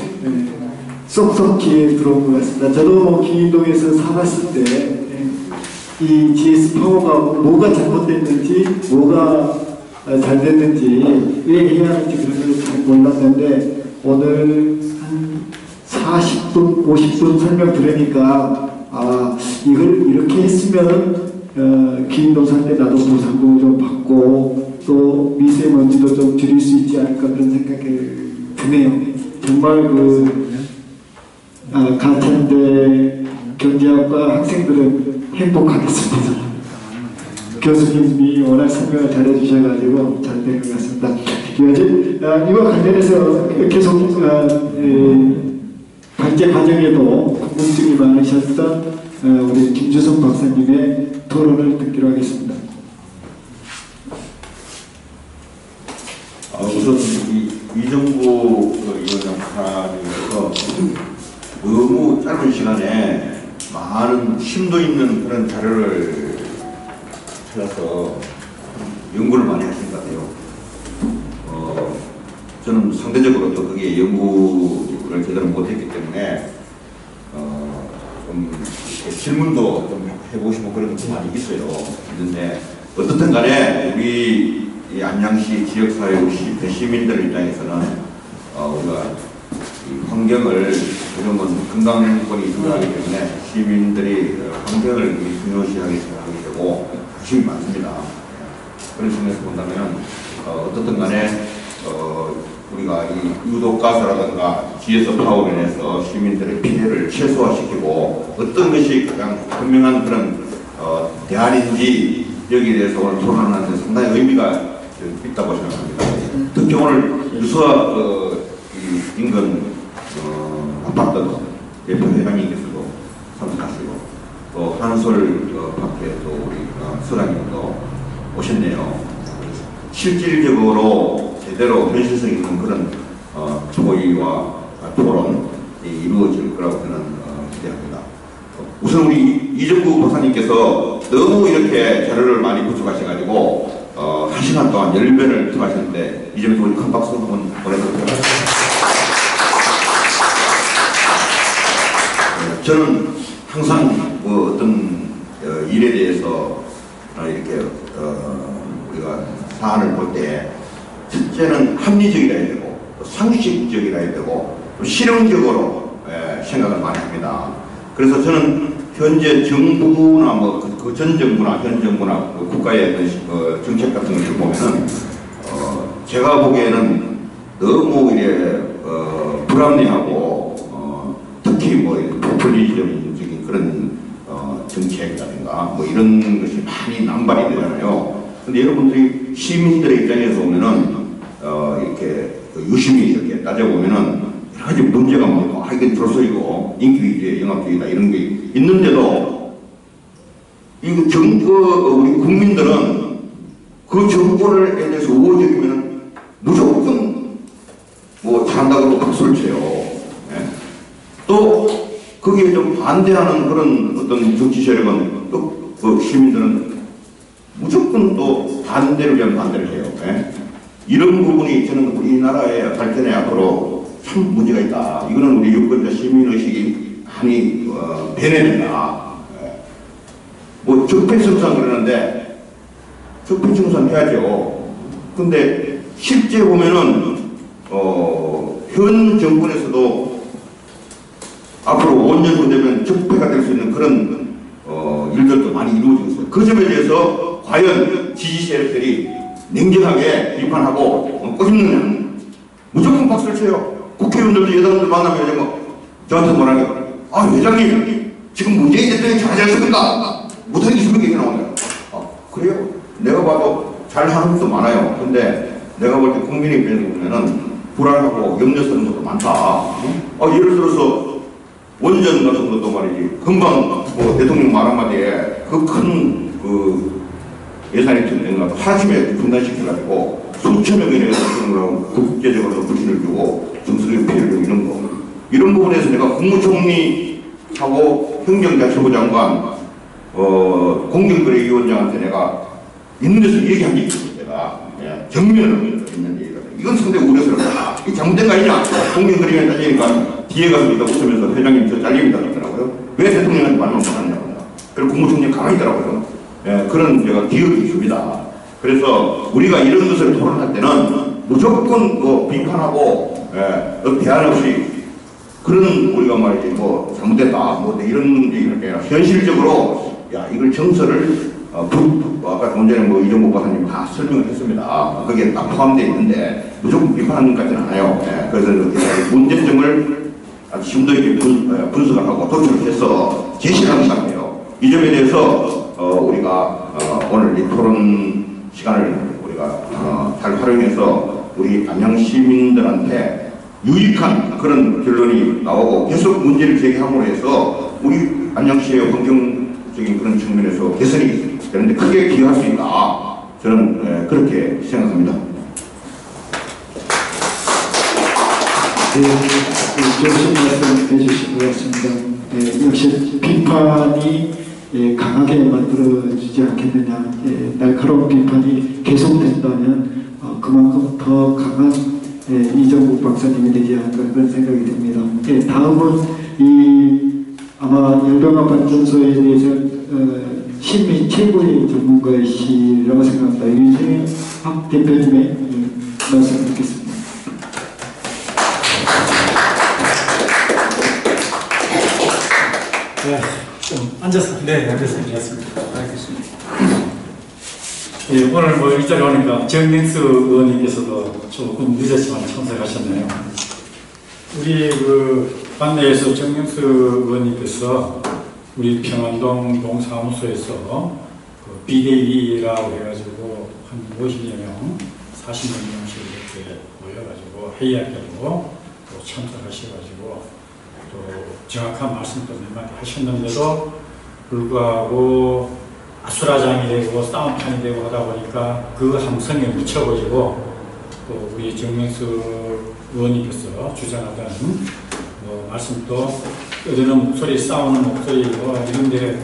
쏙쏙히 들어온 것 같습니다. 저도 기인동에서 살았을 때 이 GS파워가 뭐가 잘못됐는지 뭐가 잘 됐는지 왜 해야 하는지 그런 걸 잘 몰랐는데 오늘 한 40분 50분 설명 들으니까 이걸 이렇게 했으면 기인동 살 때 나도 보상도 좀 받고 또 미세먼지도 좀 줄일 수 있지 않을까 그런 생각이 드네요. 정말 가천대 경제학과 학생들은 행복하겠습니다. 교수님이 워낙 설명을 잘해주셔가지고 잘 된 것 같습니다. 이와 관련해서 계속 발제 과정에도 궁금증이 많으셨던 우리 김주성 박사님의 토론을 듣기로 하겠습니다. 우선 이정구 위원장 발언에서 너무 짧은 시간에 많은 심도 있는 그런 자료를 찾아서 연구를 많이 하신 것 같아요. 저는 상대적으로 또 그게 연구를 제대로 못했기 때문에 좀 질문도 좀 해보고 싶은 그런 게 많이 있어요. 있는데 어떻든 간에 우리 이 안양시 지역사회 시민들 입장에서는 우리가 이 환경을 지금은 건강권이 중요하기 때문에 시민들이 환경을 중요시하게 생각하게 되고 관심이 많습니다. 그런 측면에서 본다면 어떻든 간에 우리가 이 유독가스라든가 GS 파워면에서 시민들의 피해를 최소화시키고 어떤 것이 가장 현명한 그런 대안인지 여기에 대해서 오늘 토론하는 데 상당히 의미가 있다고 생각합니다. 특히 오늘 유수아 인근 아파트 대표 회장님께서도 참석하시고 또 한솔 밖에 또 우리 소장님도 오셨네요. 실질적으로 제대로 현실성 있는 그런 토의와 토론이 이루어질 거라고 저는 기대합니다. 우선 우리 이정구 박사님께서 너무 이렇게 자료를 많이 구축하셔가지고 1시간 동안 10번을 통하셨는데 이 점에서 우리 큰 박수 한번 보내드리도록 하겠습니다. 저는 항상 어떤 일에 대해서 이렇게 우리가 사안을 볼 때 첫째는 합리적이라 해야 되고 상식적이라 해야 되고 실용적으로 생각을 많이 합니다. 그래서 저는 현재 정부나 그 전 정부나 현 정부나 국가의 정책 같은 것을 보면은 제가 보기에는 너무 이래 불합리하고 특히 포퓰리즘적인 그런 정책이라든가 이런 것이 많이 남발이 되잖아요. 근데 여러분들이 시민들의 입장에서 보면은 이렇게 유심히 이렇게 따져보면은 여러 가지 문제가 많고 이건 졸소이고 인기위주의 영합주의다 이런 게 있는데도 이거 우리 국민들은 그 정권에 대해서 우호적이면 무조건 잘한다고 박수를 쳐요. 예. 또 거기에 좀 반대하는 그런 어떤 정치 세력은 또 그 시민들은 무조건 또 반대를 위한 반대를 해요. 예. 이런 부분이 저는 우리나라의 발전에 앞으로 참 문제가 있다. 이거는 우리 유권자 시민의식이 많이 변해낸다. 적폐청산 그러는데 적폐청산 해야죠. 근데 실제 보면은 현 정권에서도 앞으로 5년 후 되면 적폐가 될 수 있는 그런 일들도 많이 이루어지고 있어요. 그 점에 대해서 과연 지지 세력들이 냉정하게 비판하고 꺼집느냐. 무조건 박수를 쳐요. 국회의원들도 여당들 만나면 저한테 뭐라고요? 회장님 지금 문재인 대통령이 잘하셨습니까? 못하는 게 20개 나온다. 그래요? 내가 봐도 잘하는 것도 많아요. 근데 내가 볼 때 국민의 입장에서 보면은 불안하고 염려스러운 것도 많다. 예를 들어서 원전 같은 것도 말이지. 금방 대통령 말 한마디에 그 큰 예산이 된 것 같아. 하루에 중단시켜가지고 수천 명이 내가 국제적으로 불신을 주고 정서적 피해를 주고 이런 거. 이런 부분에서 내가 국무총리하고 행정자치부 장관 공정거래위원장한테 내가 있는 데서 얘기한 게 있어요. 내가 정면으로 있는 얘기가 이건 상당히 우려스럽다. 이게 잘못된 거 아니냐? 공정거래위원장 따지니까 뒤에 가서 웃으면서 회장님 저 잘립니다 그러더라고요. 왜 대통령한테 말을 못하느냐고. 그리고 국무총리 가만히 있더라고요. 그런 제가 기억이 있습니다. 그래서 우리가 이런 것을 토론할 때는 무조건 비판하고 대안 없이 그런 우리가 말이지 잘못됐다 이런 얘기를 해야 현실적으로 이걸 정서를 아까 좀 전에 이정국 박사님 다 설명을 했습니다. 거기에 딱 포함되어 있는데 무조건 비판하는 것 같지는 않아요. 그래서 문제점을 아주 심도 있게 분석을 하고 도출을 해서 제시를 하는 것 같아요. 이 점에 대해서 우리가 오늘 이 토론 시간을 우리가 잘 활용해서 우리 안양 시민들한테 유익한 그런 결론이 나오고 계속 문제를 제기함으로 해서 우리 안양시의 환경적인 그런 측면에서 개선이 되는데 크게 기여할 수 있다. 저는 그렇게 생각합니다. 좋으신 말씀 해주신 것 같습니다. 역시 비판이 강하게 만들어지지 않겠느냐. 날카로운 비판이 계속된다면 그만큼 더 강한 이정국 박사님이 되지 않을까 그런 생각이 듭니다. 다음은 아마 열병합 발전소에 대해서 시민 최고의 전문가이시라고 생각합니다. 유진학 대표님의 말씀 듣겠습니다. 네, 좀 앉아서. 네, 앉아서 하겠습니다. 예, 오늘 뭐 이 자리에 오니까 정명수 의원님께서도 조금 늦었지만 참석하셨네요. 우리 그 관내에서 정명수 의원님께서 우리 평안동 동사무소에서 그 비대위라고 해가지고 한 50여 명, 40여 명씩 이렇게 모여가지고 회의하기로 또 참석하셔가지고 또 정확한 말씀도 몇 마디 하셨는데도 불구하고 아수라장이 되고 싸움판이 되고 하다 보니까 그 함성에 묻혀가지고 또 우리 정명수 의원님께서 주장하던 말씀도 어디는 목소리 싸우는 목소리 이런 데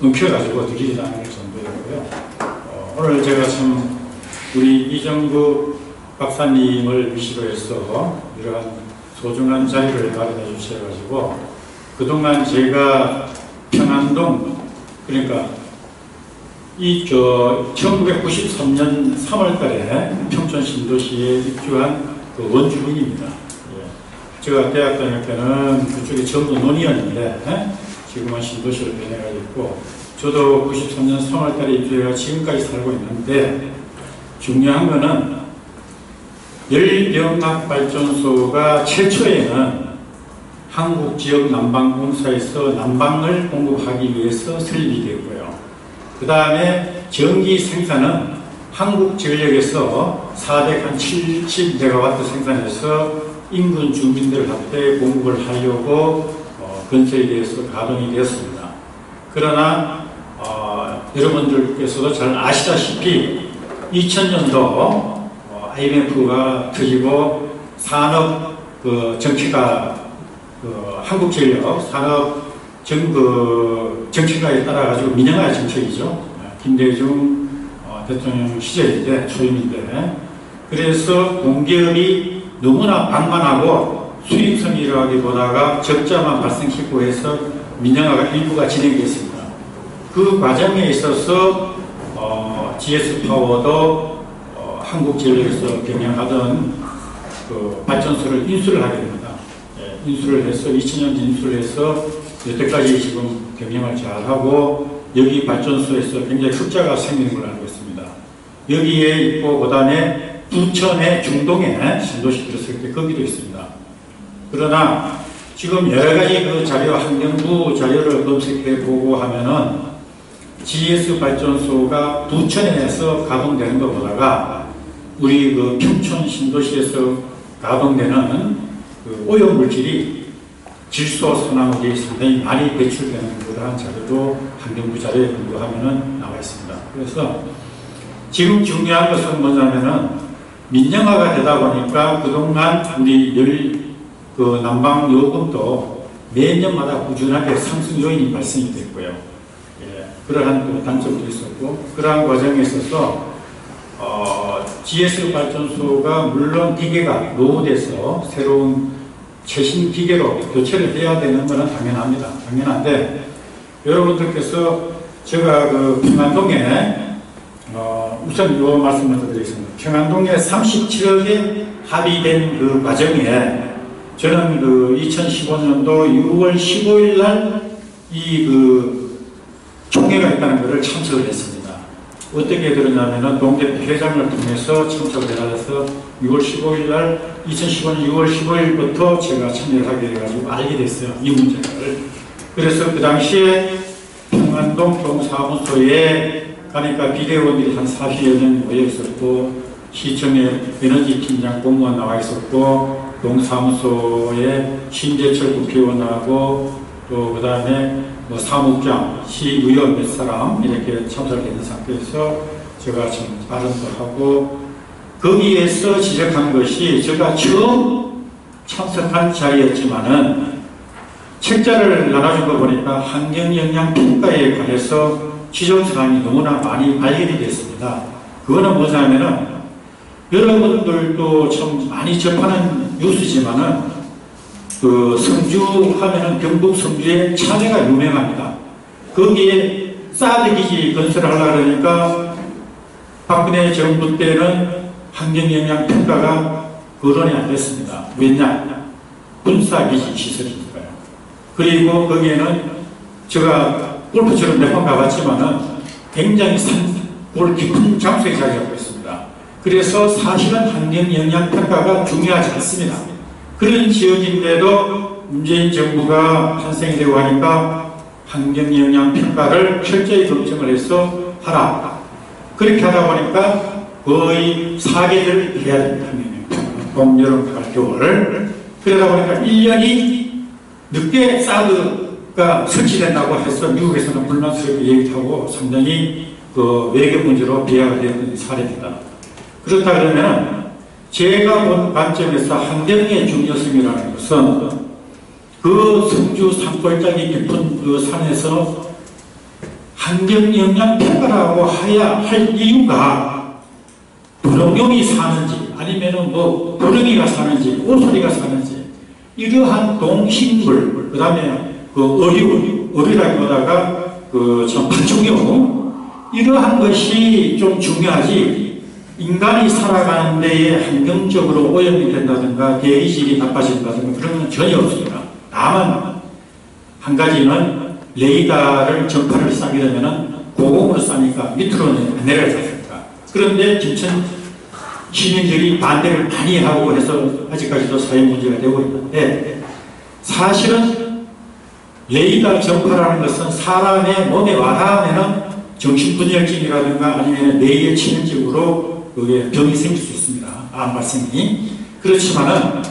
엉켜가지고 들리지 않을 정도였고요. 오늘 제가 참 우리 이정국 박사님을 위시로 해서 이러한 소중한 자리를 마련해 주셔가지고 그동안 제가 평안동 그러니까 1993년 3월달에 평촌 신도시에 입주한 그 원주민입니다. 제가 대학 다닐 때는 그쪽에 전부 논이었는데 지금은 신도시로 변해가 있고 저도 93년 3월달에 입주해서 지금까지 살고 있는데 중요한 거는 열병합 발전소가 최초에는 한국 지역 난방공사에서 난방을 공급하기 위해서 설립되었고요. 그 다음에 전기 생산은 한국전력에서 470메가와트 생산해서 인근 주민들한테 공급을 하려고 건설에 대해서 가동이 되었습니다. 그러나 여러분들께서도 잘 아시다시피 2000년도 IMF가 터지고 산업 정치가 한국전력 산업 정치가에 따라 가지고 민영화 정책이죠. 김대중 대통령 시절인데 초임인데 그래서 공기업이 너무나 방만하고 수익성이라기보다가 적자만 발생시키고 해서 민영화가 일부가 진행됐습니다. 그 과정에 있어서 GS파워도 한국전력에서 경영하던 그 발전소를 인수를 하게 됩니다. 인수를 해서 2000년 인수를 해서 여태까지 지금 경영을 잘하고 여기 발전소에서 굉장히 흑자가 생기는 걸 알고 있습니다. 여기에 있고 그 다음에 부천의 중동에 신도시 들었을 때 거기도 있습니다. 그러나 지금 여러 가지 그 자료 환경부 자료를 검색해 보고 하면은 GS 발전소가 부천에서 가동되는 것보다가 우리 그 평촌 신도시에서 가동되는 그 오염물질이 질소, 산화물이 상당히 많이 배출되는 그러한 자료도 환경부 자료에 근거하면은 나와 있습니다. 그래서 지금 중요한 것은 뭐냐면은 민영화가 되다 보니까 그동안 우리 그 난방 요금도 매년마다 꾸준하게 상승 요인이 발생이 됐고요. 그러한 단점도 있었고 그러한 과정에 있어서 GS 발전소가 물론 기계가 노후돼서 새로운 최신 기계로 교체를 해야 되는 것은 당연합니다. 당연한데 여러분들께서 제가 그 평안동에 우선 이 말씀을 드리겠습니다. 평안동에 37억에 합의된 그 과정에 저는 그 2015년도 6월 15일 날 이 그 총회가 있다는 것을 참석을 했습니다. 어떻게 들었냐면은 동대표 회장을 통해서 참석을 해서 6월 15일 날 2015년 6월 15일부터 제가 참여를 하게 돼가지고 알게 됐어요. 이 문제를. 그래서 그 당시에 평안동 동사무소에 가니까 비대위원들이 한 40여 명 모여 있었고 시청에 에너지 팀장 공무원 나와 있었고 동사무소에 신재철 국회의원하고 또 그 다음에 뭐 사무장, 시의원 몇 사람 이렇게 참석했는 상태에서 제가 좀 발언도 하고 거기에서 지적한 것이 제가 처음 참석한 자리였지만은 책자를 나눠준 거 보니까 환경영향평가에 관해서 지적사항이 너무나 많이 발견이 됐습니다. 그거는 뭐냐면은 여러분들도 참 많이 접하는 뉴스지만은 그 성주 하면은 경북 성주의 차례가 유명합니다. 거기에 사드 기지 건설을 하려고 그러니까 박근혜 정부 때는 환경영향평가가 거론이 안 됐습니다. 왜냐? 군사기지 시설이니까요. 그리고 거기에는 제가 골프처럼 몇 번 가봤지만은 굉장히 골 깊은 장소에 자리 잡고 있습니다. 그래서 사실은 환경영향평가가 중요하지 않습니다. 그런 지역인데도 문재인 정부가 탄생이 되고 하니까 환경영향평가를 철저히 검증을 해서 하라. 그렇게 하다 보니까 거의 4개월을 해야 됩니다. 봄, 여름, 가을, 겨울. 그러다 보니까 1년이 늦게 사드가 설치된다고 해서 미국에서는 불만스럽게 얘기하고 상당히 그 외교 문제로 비하가 되는 사례입니다. 그렇다 그러면 제가 본 관점에서 환경의 중요성이라는 것은 그 성주 산골짜기 깊은 그 산에서 환경영향평가라고 해야 할 이유가 도롱뇽이 사는지 아니면은 뭐 도롱이가 사는지 오소리가 사는지 이러한 동식물 그 다음에 그 어류라기보다가 그 참 파충류 이러한 것이 좀 중요하지 인간이 살아가는 데에 환경적으로 오염이 된다든가 대기질이 나빠진다든가 그런 건 전혀 없습니다. 다만 한 가지는 레이더를 전파를 쏴게 되면은 고공으로 쏴니까 밑으로 내려가지 않습니까? 그런데 김천 시민들이 반대를 많이 하고 해서 아직까지도 사회 문제가 되고 있는데 사실은 레이더 전파라는 것은 사람의 몸에 와닿으면은 정신분열증이라든가 아니면 뇌에 치명적으로 그게 병이 생길 수 있습니다. 암 발생이. 그렇지만은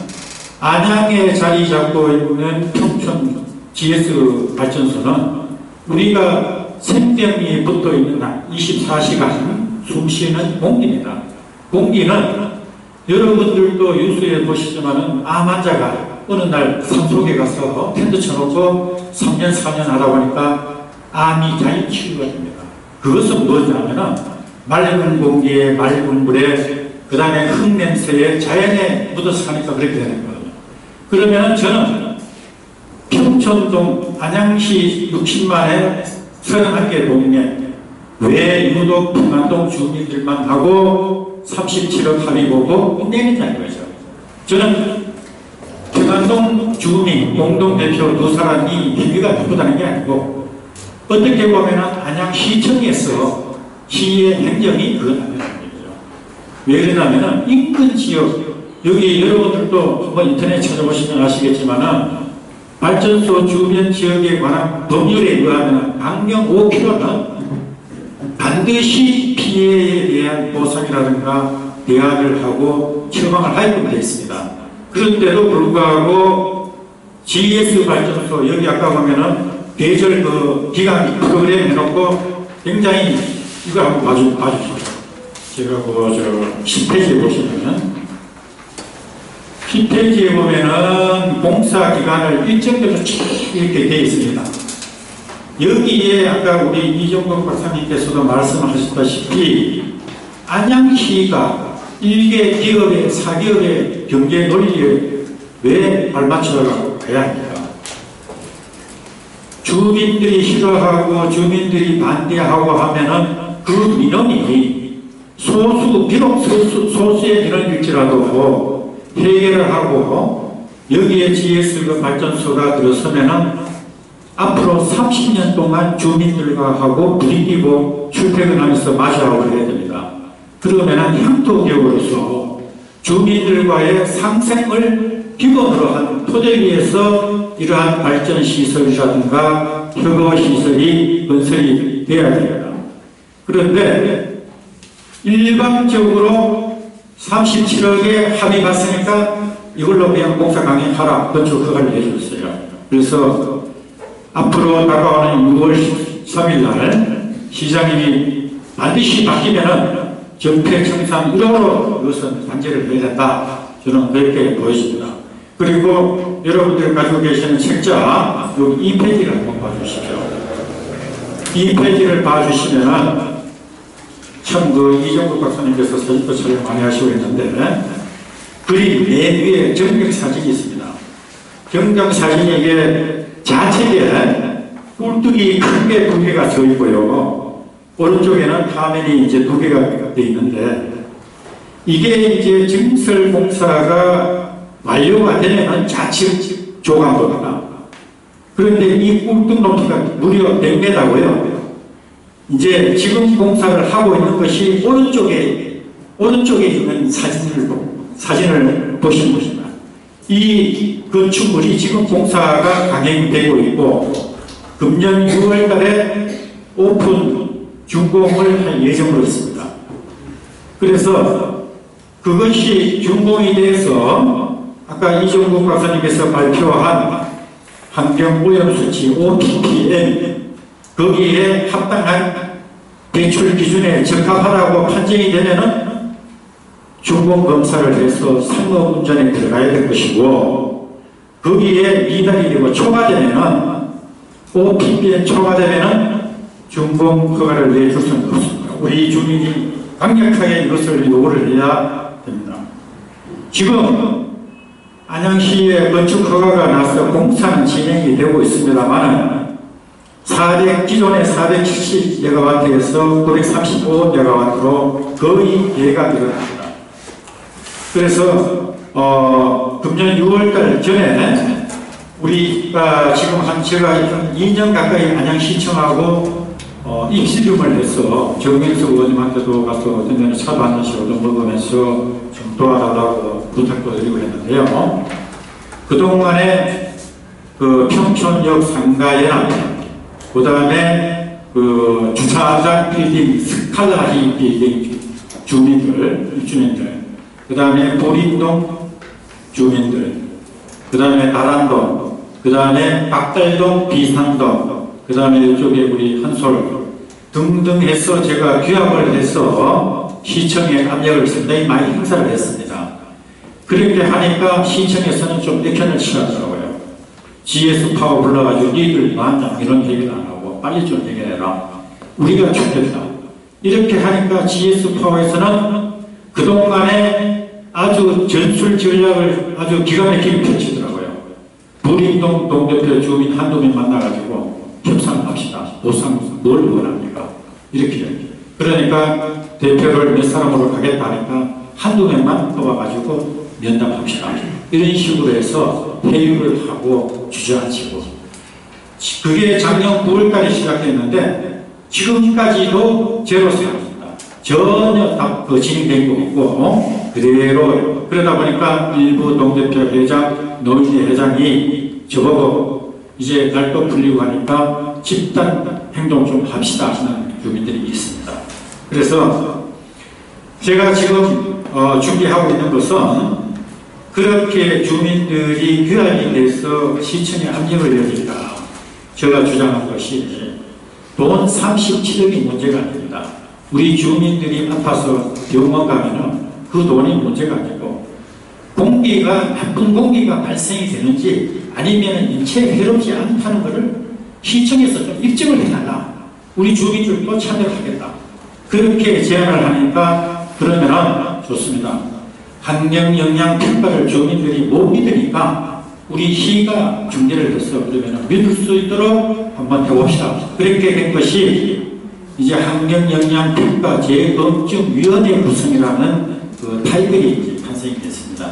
안양에 자리 잡고 있는 평촌 GS 발전소는 우리가 생명이 붙어 있는 한 24시간 숨 쉬는 공기입니다. 공기는 여러분들도 뉴스에 보시지만은 암 환자가 어느 날 산속에 가서 텐트 쳐놓고 3년 4년 하다 보니까 암이 잘 치유가 됩니다. 그것은 뭐냐면은 맑은 공기에 맑은 물에 그 다음에 흙냄새에 자연에 묻어서 사니까 그렇게 되는 거거든요. 그러면 저는 평촌동 안양시 60만의 31개 동에 왜 유독 평안동 주민들만 하고 37억 합의 보고 내리냐는 거죠. 저는 평안동 주민 공동대표 두 사람이 비비가 나쁘다는 게 아니고 어떻게 보면 안양시청에서 시의 행정이 그렇다는 얘기죠. 왜 그러냐면 인근 지역 여기 여러분들도 한번 인터넷 찾아보시면 아시겠지만은 발전소 주변 지역에 관한 법률에 의하면 반경 5km는 반드시 피해에 대한 보상이라든가 대안을 하고 처방을 하게끔 되어 있습니다. 그런데도 불구하고 GS 발전소 여기 아까 보면은 계절 그 기간 프로그램 해놓고 굉장히 이거 한번 봐주십시오. 제가 그 10페이지에 보시면은 10페이지에 보면은 공사 기간을 일정대로 이렇게 되어 있습니다. 여기에 아까 우리 이종국 박사님께서도 말씀하셨다시피 안양시가 1개 기업의 4기업의 경제 논리에 왜 발맞춰가고 가야 합니까? 주민들이 싫어하고 주민들이 반대하고 하면은 그 민원이 비록 소수의 민원일지라도 해결을 하고 여기에 GS 발전소가 들어서면은 앞으로 30년 동안 주민들과 하고 부딪히고 출퇴근하면서 마주하고 해야 됩니다. 그러면은 향토기업으로서 주민들과의 상생을 기본으로 한 토대 위에서 이러한 발전시설이라든가 협업시설이 건설이 되어야 됩니다. 그런데 일방적으로 37억에 합의 봤으니까 이걸로 그냥 공사 강행하라 건축 허가를 내줬어요. 그래서 앞으로 다가오는 6월 3일 날 시장님이 반드시 바뀌면은 적폐청산 1호로 이것은 단죄를 해야 된다. 저는 그렇게 보여집니다. 그리고 여러분들 가지고 계시는 책자 여기 2페이지를 한번 봐주십시오. 2페이지를 봐주시면은 참 이정국 박사님께서 사진도 촬영 많이 하시고 있는데 그림 맨 위에 경경사진이 있습니다. 경경사진이 이게 좌측에 꿀뚝이 큰 게 두 개가 서 있고요. 오른쪽에는 화면이 이제 두 개가 되어 있는데 이게 이제 증설공사가 완료가 되면 좌측 조각도입니다. 그런데 이 꿀뚝 높이가 무려 100m고요. 이제 지금 공사를 하고 있는 것이 오른쪽에 있는 사진을 보시는 것입니다. 이 건축물이 지금 공사가 강행되고 있고 금년 6월 달에 오픈 준공을 할 예정으로 있습니다. 그래서 그것이 준공이 돼서 아까 이정국 박사님께서 발표한 환경오염수치 OPPM 거기에 합당한 배출 기준에 적합하라고 판정이 되면은 준공검사를 해서 상업운전에 들어가야 될 것이고 거기에 미달이 되고 초과되면은 OPPM 초과되면은 준공 허가를 내줄 수는 없습니다. 우리 주민이 강력하게 이것을 요구를 해야 됩니다. 지금 안양시에 건축 허가가 나서 공사는 진행이 되고 있습니다만 기존의 470메가와트에서 935메가와트로 거의 배가 늘어납니다. 그래서 금년 6월달 전에 우리가 지금 제가 2년 가까이 안양시청하고 입시름을 해서 정명석 의원님한테도 가서 전에는 차도 한 잔씩 얻어먹으면서 좀 도와달라고 부탁도 드리고 했는데요. 그동안에 그 평촌역 상가연합, 그 다음에 그 주차장 빌딩, 스칼라리 빌딩 주민들, 그 다음에 보린동 주민들, 그 다음에 다란동, 그 다음에 박달동, 비산동, 그 다음에 이쪽에 우리 한솔 등등 해서 제가 규합을 해서 시청에 압력을 상당히 많이 행사를 했습니다. 그렇게 하니까 시청에서는 좀 액션을 취하더라고요. GS 파워 불러가지고 니들 나한테 이런 얘기를 안 하고 빨리 좀 해결해라. 우리가 좋겠다. 이렇게 하니까 GS 파워에서는 그동안에 아주 전술 전략을 아주 기가 막히게 펼치더라고요. 부림동 동대표 주민 한두 명 만나가지고 협상합시다. 보상 뭘 원합니까? 이렇게. 그러니까 대표를 몇 사람으로 가겠다니까 한두 명만 뽑아가지고 면담합시다. 이런 식으로 해서 회의를 하고 주저앉히고. 그게 작년 9월달에 시작했는데 지금까지도 제로세입니다. 전혀 진행된 거 없고 그대로. 그러다 보니까 일부 동대표 회장, 노인회 회장이 저보고 이제 날도 풀리고 하니까 집단 행동 좀 합시다 하는 주민들이 있습니다. 그래서 제가 지금 준비하고 있는 것은 그렇게 주민들이 규합이 돼서 시청에 압력을 여긴다. 제가 주장한 것이 돈 37억이 문제가 아닙니다. 우리 주민들이 아파서 병원 가면은 그 돈이 문제가 아니고 나쁜 공기가 발생이 되는지 아니면 인체에 해롭지 않다는 것을 시청에서 좀 입증을 해달라. 우리 주민들도 참여를 하겠다. 그렇게 제안을 하니까 그러면은 좋습니다. 환경영향평가를 주민들이 못 믿으니까 우리 시가 중재를 해서 그러면 믿을 수 있도록 한번 해봅시다. 그렇게 된 것이 이제 환경영향평가 재검증위원회 구성이라는 그 타이틀이 탄생이 됐습니다.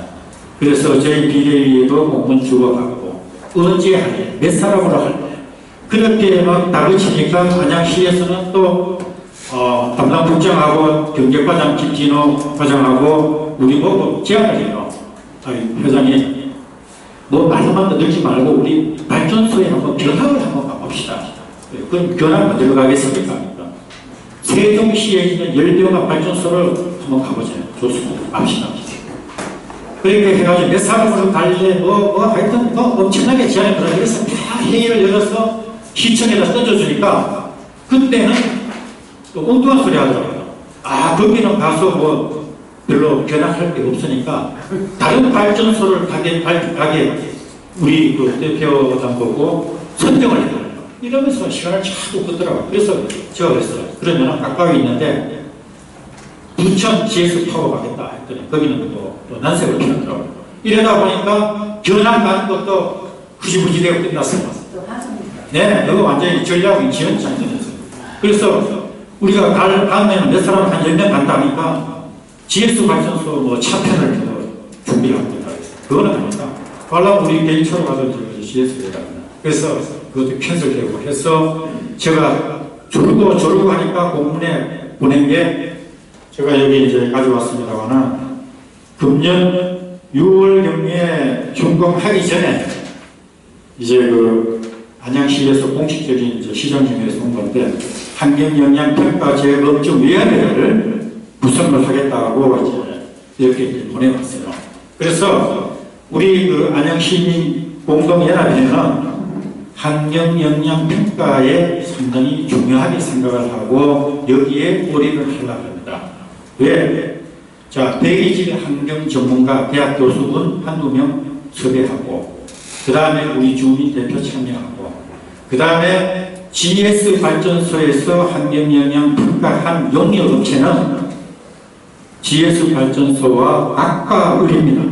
그래서 저희 비대위에도 공문 주고받고 언제 할래? 몇 사람으로 할래? 그렇게 막 다그치니까 안양시에서는 또 담당 국장하고 경제과장 김진호 과장하고 우리 보고 제안을 해요. 회장님 뭐 말로만 듣지 말고 우리 발전소에 한번 견학을 한번 가봅시다. 그럼 견학 어디로 가겠습니까? 세종시에 있는 열병합 발전소를 한번 가보자. 좋습니다. 갑시다. 그렇게 해가지고 몇 사람으로 달래, 하여튼, 엄청나게 제안을 들어. 그래서 다 회의를 열어서 시청에다 던져주니까, 그때는 또 엉뚱한 소리 하더라고요. 거기는 가서 별로 견학할 게 없으니까, 다른 발전소를 가게 우리 그 대표단 보고 선정을 해요. 이러면서 시간을 자꾸 끄더라고요. 그래서 제가 그랬어요. 그러면 가까이 있는데, 부천 GS 파워 가겠다 했더니, 거기는 또 난색을 피우더라고요. 이러다 보니까 견학 가는 것도 후지부지되고 끝났어요. 네, 이거 완전히 전략이 지연장전이었어요. 그래서 우리가 다음에는 몇 사람 한 10명 간다니까 GS 발전소 차편을 준비를 합니다. 그거는 아니다. 빨라 우리 개인차로 가서 GS를 해야 합니다. 그래서 그것도 캔슬되고 해서 제가 조르고 하니까 공문에 보낸 게 제가 여기 이제 가져왔습니다만은 금년 6월경에 준공하기 전에 이제 그 안양시에서 공식적인 이제 시정심의에서 온 건데 환경영향평가제업종위원회를 구성을 하겠다고 이제 이렇게 보내왔어요. 그래서 우리 그 안양시민 공동연합회는 환경영향평가에 상당히 중요하게 생각을 하고 여기에 몰입을 하려고 합니다. 왜? 자, 대기질 환경 전문가 대학 교수분 한두 명 섭외하고 그 다음에 우리 주민 대표 참여하고 그 다음에 GS 발전소에서 환경영향 평가한 용역업체는 GS 발전소와 각각 을립니다.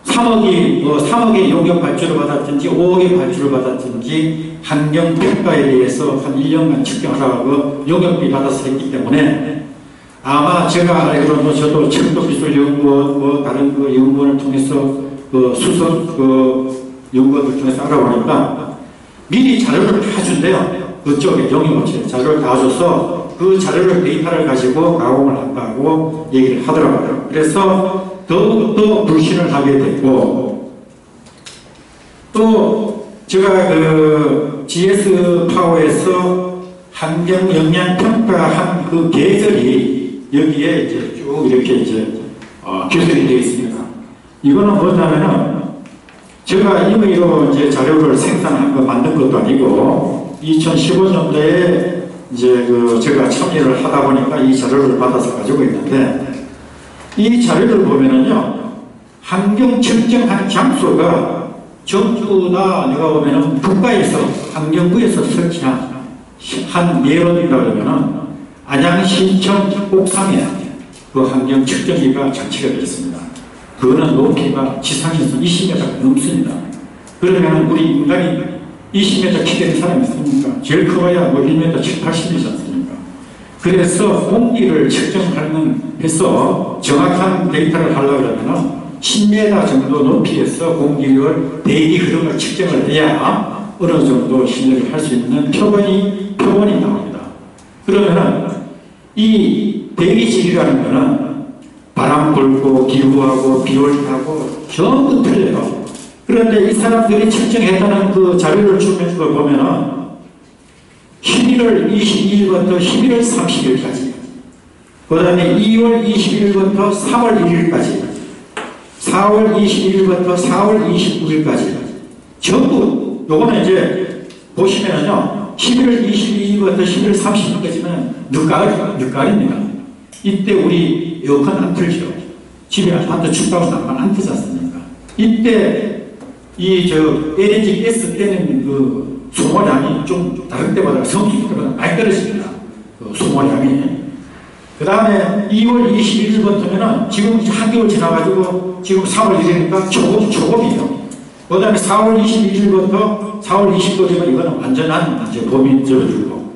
3억의 용역 발주를 받았든지 5억의 발주를 받았든지 환경평가에 대해서 한 1년간 측정하라고 용역비 받아서 했기 때문에 아마 제가 알기로는 저도 첨도기술연구원 다른 그 연구원을 통해서 수석 연구원을 통해서 알아보니까 미리 자료를 다 준대요. 그쪽에 용역업체 자료를 다 줘서 그 자료를 데이터를 가지고 가공을 한다고 얘기를 하더라고요. 그래서 더욱더 불신을 하게 됐고 또 제가 그 GS 파워에서 환경 영향 평가한 그 계절이 여기에 이제 쭉 이렇게 이제 기술이 되어 있습니다. 이거는 뭐냐면은 제가 임의로 이제 자료를 생산한 거 만든 것도 아니고 2015년도에 이제 그 제가 참여를 하다 보니까 이 자료를 받아서 가지고 있는데 이 자료를 보면은요 환경 측정한 장소가 전부 다 내가 보면은 국가에서 환경부에서 설치한 한 예론이라 그러면은 안양시청 옥상에 그 환경 측정기가 장치가 되어 있습니다. 그거는 높이가 지상에서 20m가 넘습니다. 그러면 우리 인간이 20m 키되는 사람이 있습니까? 제일 커봐야 뭐 1m 7, 80이지 않습니까? 그래서 공기를 측정하는 해서 정확한 데이터를 하려고 그러면 10m 정도 높이에서 공기를 대기 흐름을 측정을 해야 어느 정도 신뢰를 할 수 있는 표본이 나옵니다. 그러면은 이 대기질이라는 거는 바람 불고 기후하고 비올하고 전부 틀려요. 그런데 이 사람들이 측정했다는 그 자료를 주는 거 보면은 11월 22일부터 11월 30일까지 그 다음에 2월 21일부터 3월 1일까지 4월 21일부터 4월 29일까지 전부 요거는 이제 보시면은요 11월 22일부터 11월 30일까지는 늦가을입니다. 이때 우리 에어컨 안 틀죠. 집에 아파트 춥다고 난방 안 트지 않습니까? 이때 LNG 가스 때는 그 소모량이 좀 다른 때보다 성수기보다 많이 떨어집니다. 그 소모량이. 그 다음에 2월 21일부터면은 지금 한겨울 지나가지고 지금 4월 1일이니까 초급이에요. 그 다음에 4월 21일부터 4월 20일까지는 이거는 완전한 이제 봄이 접어들고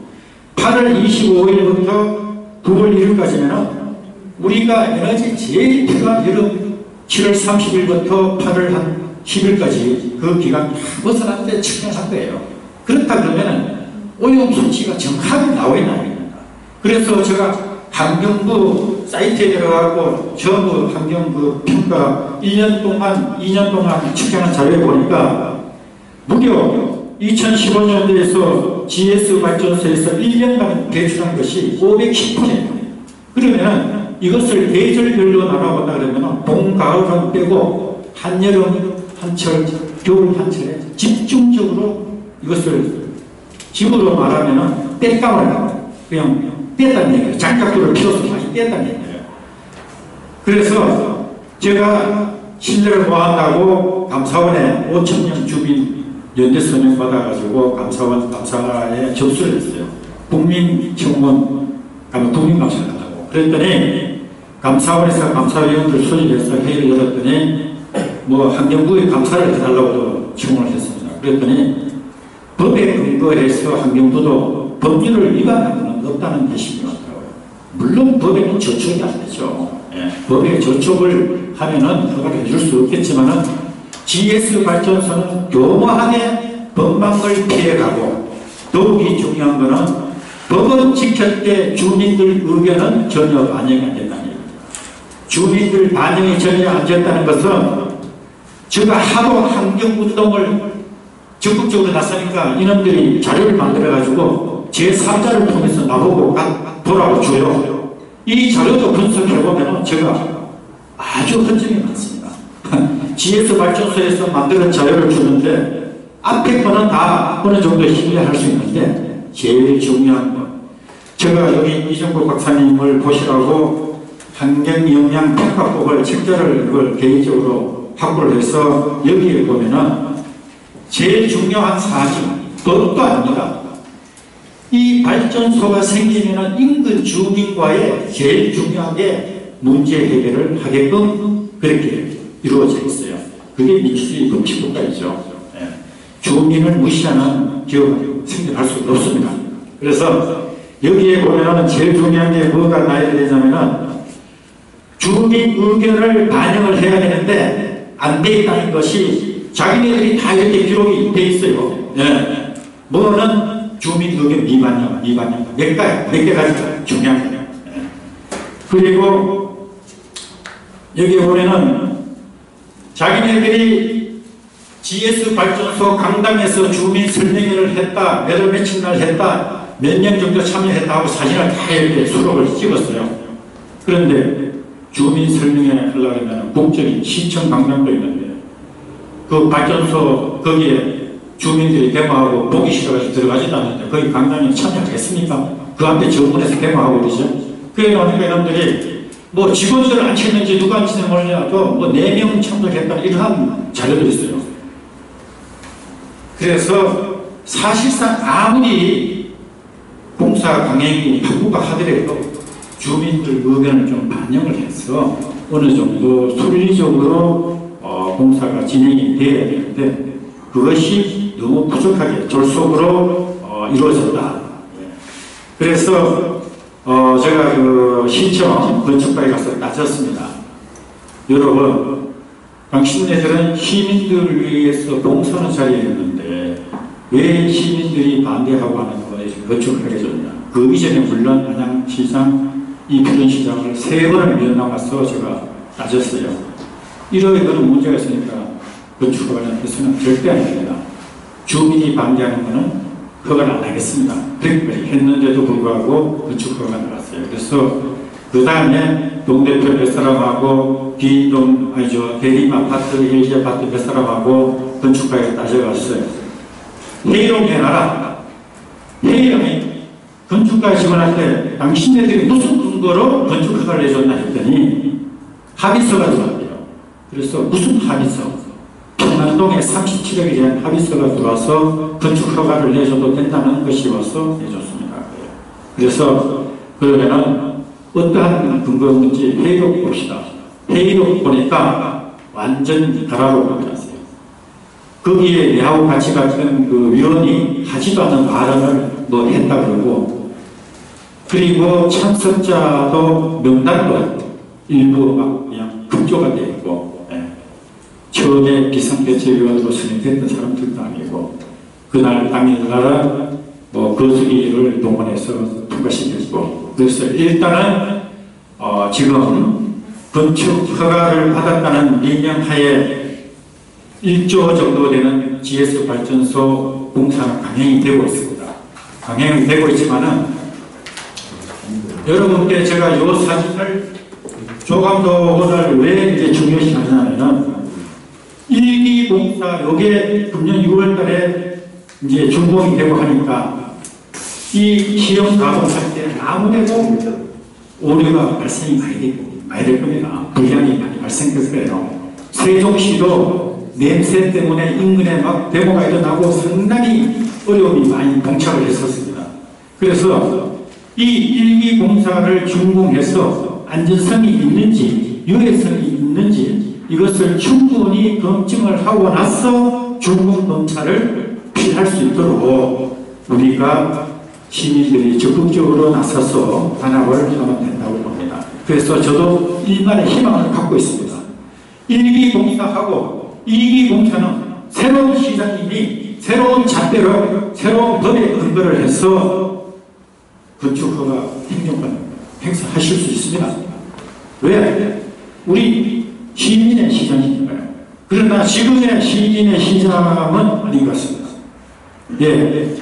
8월 25일부터 9월 1일까지는 우리가 에너지 제일 필요한 여름 7월 30일부터 8월 한 10일까지 그 기간 다 벗어났는데 측정한 거예요. 그렇다 그러면은 오염 수치가 정확하게 나와 있는 겁니다. 그래서 제가 환경부 사이트에 들어가고 전부 환경부 평가 2년 동안 측정한 자료에 보니까 무려 2015년도에서 GS 발전소에서 1년간 배출한 것이 510톤이에요. 그러면 이것을 계절별로 나눠본다 그러면 봄, 봄, 가을은 빼고 한여름, 한철, 겨울, 한철에 집중적으로 이것을 집으로 말하면 뺄감을 그냥 뺐다는 얘기예요. 장작불을 피워서 다시 뺐다는 얘기예요. 그래서 제가 신뢰를 모았다고 감사원에 5,000명 주민 연대 서명 받아가지고 감사에 접수를 했어요. 국민청원, 국민감사를 한다고. 그랬더니 감사원에서 감사위원들 소집해서 회의를 열었더니 뭐 환경부에 감사를 해달라고 청원을 했습니다. 그랬더니 법에 근거해서 환경부도 법률을 위반한 것은 없다는 대신이 왔더라고요. 물론 법에는 저촉이 안 되죠. 법에 저촉을 하면은 허가를 해줄 수 없겠지만은 GS 발전소는 교묘하게 법망을 피해가고 더욱이 중요한 것은 법은 지켰대 주민들 의견은 전혀 반영이 안 된다는 얘기입니다. 주민들 반영이 전혀 안 됐다는 것은 제가 하도 환경운동을 적극적으로 나서니까 이놈들이 자료를 만들어가지고 제3자를 통해서 나보고 보라고 줘요. 이 자료도 분석해보면 제가 아주 흔적이 많습니다. GS 발전소에서 만드는 자료를 주는데 앞에 거는 다 어느 정도 신뢰할 수 있는데 제일 중요한 건 제가 여기 이정국 박사님을 보시라고 환경영향평가법을 책자를 이걸 개인적으로 확보를 해서 여기에 보면은 제일 중요한 사실, 법도 아닙니다. 이 발전소가 생기면 인근 주민과의 제일 중요한 게 문제 해결을 하게끔 그렇게 이루어져 있어요. 그게 민주주의 법치국가이죠. 주민을 무시하는 기업은 생겨날 수 없습니다. 그래서 여기에 보면 제일 중요한 게 뭐가 나야 되냐면은 주민 의견을 반영을 해야 되는데 안 돼 있다는 것이 자기네들이 다 이렇게 기록이 돼 있어요. 뭐는 주민 의견 미반영, 몇 가지가 중요한 거예요. 그리고 여기 보면은 자기네들이 GS 발전소 강당에서 주민 설명회를 했다, 몇 월 며칠 날 했다, 몇 년 정도 참여했다 하고 사진을 다 이렇게 수록을 찍었어요. 그런데 주민 설명회 하려면 국적인 시청 강당도 있는데 그 발전소 거기에 주민들이 데모하고 보기 싫어서 들어가지도 않는데 거기 강당에 참여하겠습니까? 그 앞에 정문에서 데모하고 그러죠. 그래 놓으니까 이놈들이 뭐 직원들을 안 쳤는지 누가 안 쳤는지 몰라도 뭐 4명 참석했다는 이러한 자료들이 있어요. 그래서 사실상 아무리 공사 강행이 확보가 하더라도 주민들 의견을 좀 반영을 해서 어느 정도 순리적으로 공사가 진행이 돼야 되는데 그것이 너무 부족하게 졸속으로 이루어졌다. 그래서 제가 그 시청 건축가에 가서 따졌습니다. 여러분, 당신네들은 시민들을 위해서 봉사하는 자리에 있는데 왜 시민들이 반대하고 하는 거에 건축하게 줬냐. 그 이전에 물론 안양시장 이표현시장을 3번을 면담가서 제가 따졌어요. 이러한 그런 문제가 있으니까 건축허가를 해서는 절대 안 됩니다. 주민이 반대하는 것은 허가를 안 하겠습니다. 그렇게 했는데도 불구하고 건축허가가 나왔어요. 그래서 그 다음에 동대표 몇 사람하고 대림 아파트, LG 아파트 몇 사람하고 건축가에 따져갔어요. 회의록 해놔라. 회의록이 건축가 직원할 때 당신네들이 무슨 근거로 건축허가를 내줬나 했더니 합의서가 들어왔대요. 그래서 무슨 합의서? 평안동에 37억에 대한 합의서가 들어와서 건축허가를 내줘도 된다는 것이 와서 내줬습니다. 그래서 그러면은 어떠한 근거였는지 회의록 봅시다. 회의록 보니까 완전 가라고 보더라고요. 거기에 내하고 같이 갔던 그 위원이 하지도 않은 발언을 뭐 했다 그러고 그리고 참석자도 명단도 일부 막 그냥 급조가 되어 있고 처음에 비상대책위원으로 선임됐던 사람들도 아니고 그날 당일날 뭐 거수기를 동원해서 통과시켰고 그래서 일단은 지금 건축 허가를 받았다는 명령하에 1조 정도 되는 GS 발전소 공사는 강행이 되고 있습니다. 강행이 되고 있지만은 여러분께 제가 이 사진을 조감독을 왜 이제 중요시 하냐면은 일기봉사 요게 금년 6월 달에 이제 준공이 되고 하니까 이 시험 가동할 때 아무래도 오류가 발생이 많이 될 겁니다. 불량이 많이 발생될 거예요. 세종시도 냄새 때문에 인근에 막 데모가 일어나고 상당히 어려움이 많이 봉착을 했었습니다. 그래서 이 일기봉사를 준공해서 안전성이 있는지 유해성이 있는지 이것을 충분히 검증을 하고 나서 준공 검사를 필요할 수 있도록 우리가 시민들이 적극적으로 나서서 단합을 하면 된다고 봅니다. 그래서 저도 일말의 희망을 갖고 있습니다. 1기 봉사하고 2기 봉사는 새로운 시장님이 새로운 잣대로 새로운 법에 근거를 해서 건축허가 행정권 행사하실 수 있습니다. 왜? 우리 시민의 시장이니까요. 그러나 지금의 시민의 시장은 아닌 것 같습니다. 예,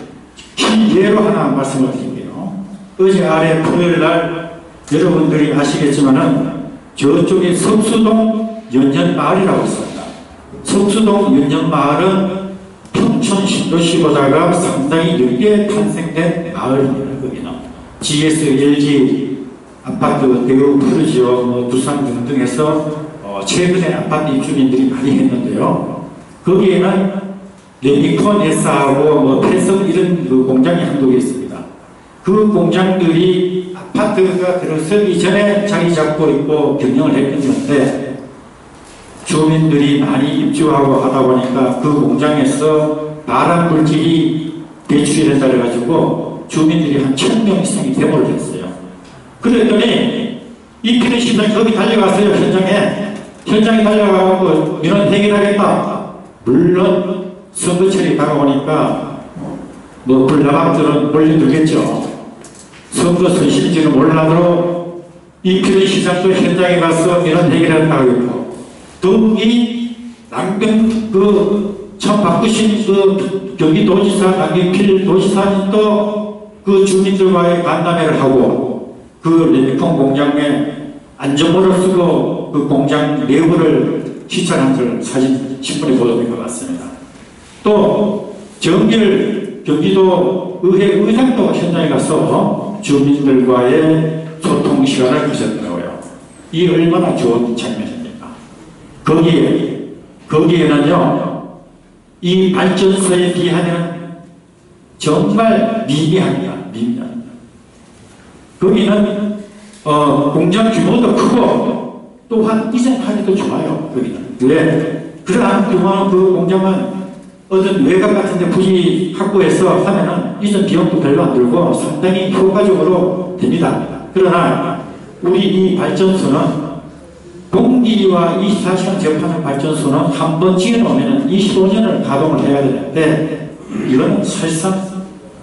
예로 하나 말씀을 드릴게요. 어제 아래 토요일날 여러분들이 아시겠지만은 저쪽에 석수동 연년마을이라고 있습니다. 석수동 연년마을은 평촌 신도시보다가 상당히 늦게 탄생된 마을입니다. 거기는 GS, LG 아파트, 대우, 푸르지오, 두산 등등해서 최근에 아파트 입주민들이 많이 했는데요. 거기에는 레미콘 S하고 패성 이런 그 공장이 한두 개 있습니다. 그 공장들이 아파트가 들어서기 전에 자리 잡고 있고 경영을 했었는데 주민들이 많이 입주하고 하다 보니까 그 공장에서 발암 물질이 배출이 된다 그래가지고 주민들이 한 1000명 이상이 데모를 했어요. 그랬더니 이 피해시설이 거기 달려갔어요. 현장에 달려가고 민원 해결하겠다. 물론 선거철이 다가오니까 뭐 불나방들은 몰려들겠죠. 선거 선실지는 몰라도 이 피해시설도 현장에 가서 민원 해결한다고 했고 또 이 남경 처음 바꾸신 경기도지사 남경필 도지사는 또 그 주민들과의 간담회를 하고 그 레미콘 공장에 안전모를 쓰고 그 공장 내부를 시찰한 걸 사진 신문에 보도된 것 같습니다. 또 정길 경기도 의회 의장도 현장에 가서 주민들과의 소통 시간을 가졌더라고요. 이 얼마나 좋은 장면입니까? 거기에는요 이 발전소에 비하면 정말 미미합니다. 거기는 공장 규모도 크고 또한 이전하기도 좋아요. 거기는. 왜? 그러한 규모의 그 공장은 어떤 외곽 같은 데 부지 확보해서 하면은 이전 비용도 별로 안 들고 상당히 효과적으로 됩니다. 그러나 우리 이 발전소는 공기와 24시간 접하는 발전소는 한 번 지어놓으면 25년을 가동을 해야 되는데 이건 사실상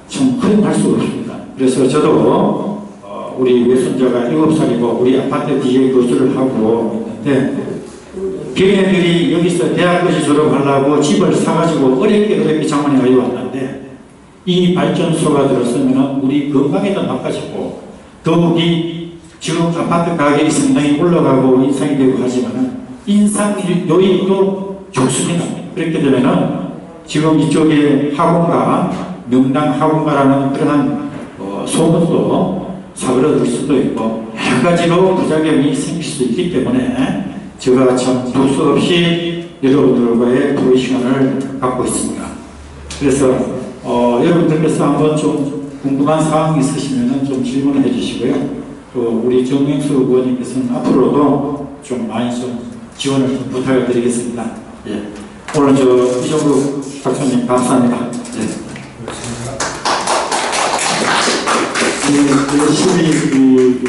좀 허용할 수가 없습니다. 그래서 저도 우리 외손자가 7살이고 우리 아파트 뒤에 거주를 하고 있는데 걔네들이 여기서 대학까지 졸업하려고 집을 사가지고 어렵게 장만해 가지고 왔는데 이 발전소가 들었으면 우리 건강에도 나빠지고 더욱이 지금 아파트 가격이 상당히 올라가고 인상이 되고 하지만 인상 요인도 좋습니다. 그렇게 되면은 지금 이쪽에 학원가 명당 학원가라는 그러한 소문도 사그러들 수도 있고 여러 가지로 부작용이 생길 수 있기 때문에 제가 참 두서 없이 여러분들과의 토의 시간을 갖고 있습니다. 그래서 여러분들께서 한번 좀 궁금한 사항이 있으시면 좀 질문을 해주시고요. 또 우리 정명수 의원님께서는 앞으로도 좀 많이 좀 지원을 좀 부탁을 드리겠습니다. 예. 오늘 이정국 박사님 감사합니다. 예. 열심히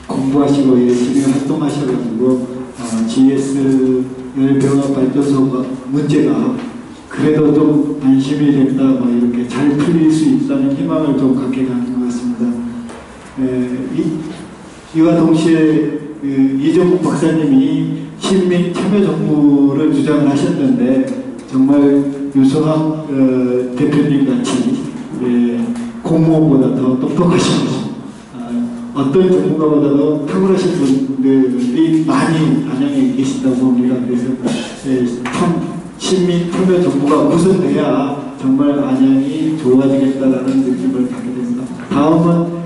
공부하시고 열심히 활동하셔가지고 GS 열병합 발전소 문제가 그래도 좀 안심이 된다, 뭐 이렇게 잘 풀릴 수 있다는 희망을 좀 갖게 되는 것 같습니다. 이와 동시에 이정국 박사님이 시민 참여 정부를 주장을 하셨는데 정말 유성학 대표님 같이 공무원보다 더 똑똑하신 어떤 전문가보다도 탁월하신 분들이 많이 안양에 계신다고 봅니다. 그래서 참 시민 참여 정부가 구성돼야 정말 안양이 좋아지겠다라는 느낌을 갖게 됩니다. 다음은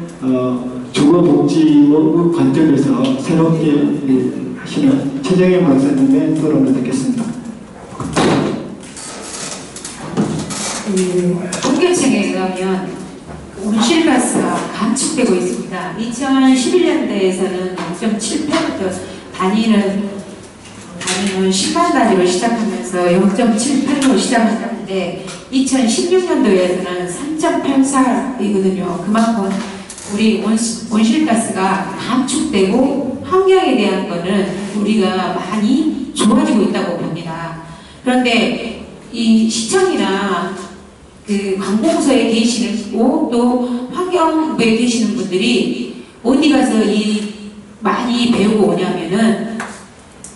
주거복지의 관점에서 새롭게 하시는 최정현 박사님의 토론을 듣겠습니다. 통계청에 의하면 온실가스가 감축되고 있습니다. 2011년대에서는 0.78부터 단위는 10만 단위로 시작하면서 0.78로 시작했는데 2016년도에서는 3.84이거든요. 그만큼 우리 온실가스가 감축되고 환경에 대한 거는 우리가 많이 좋아지고 있다고 봅니다. 그런데 이 시청이나 그 관공서에 계시고 또 환경부에 계시는 분들이 어디 가서 많이 배우고 오냐면은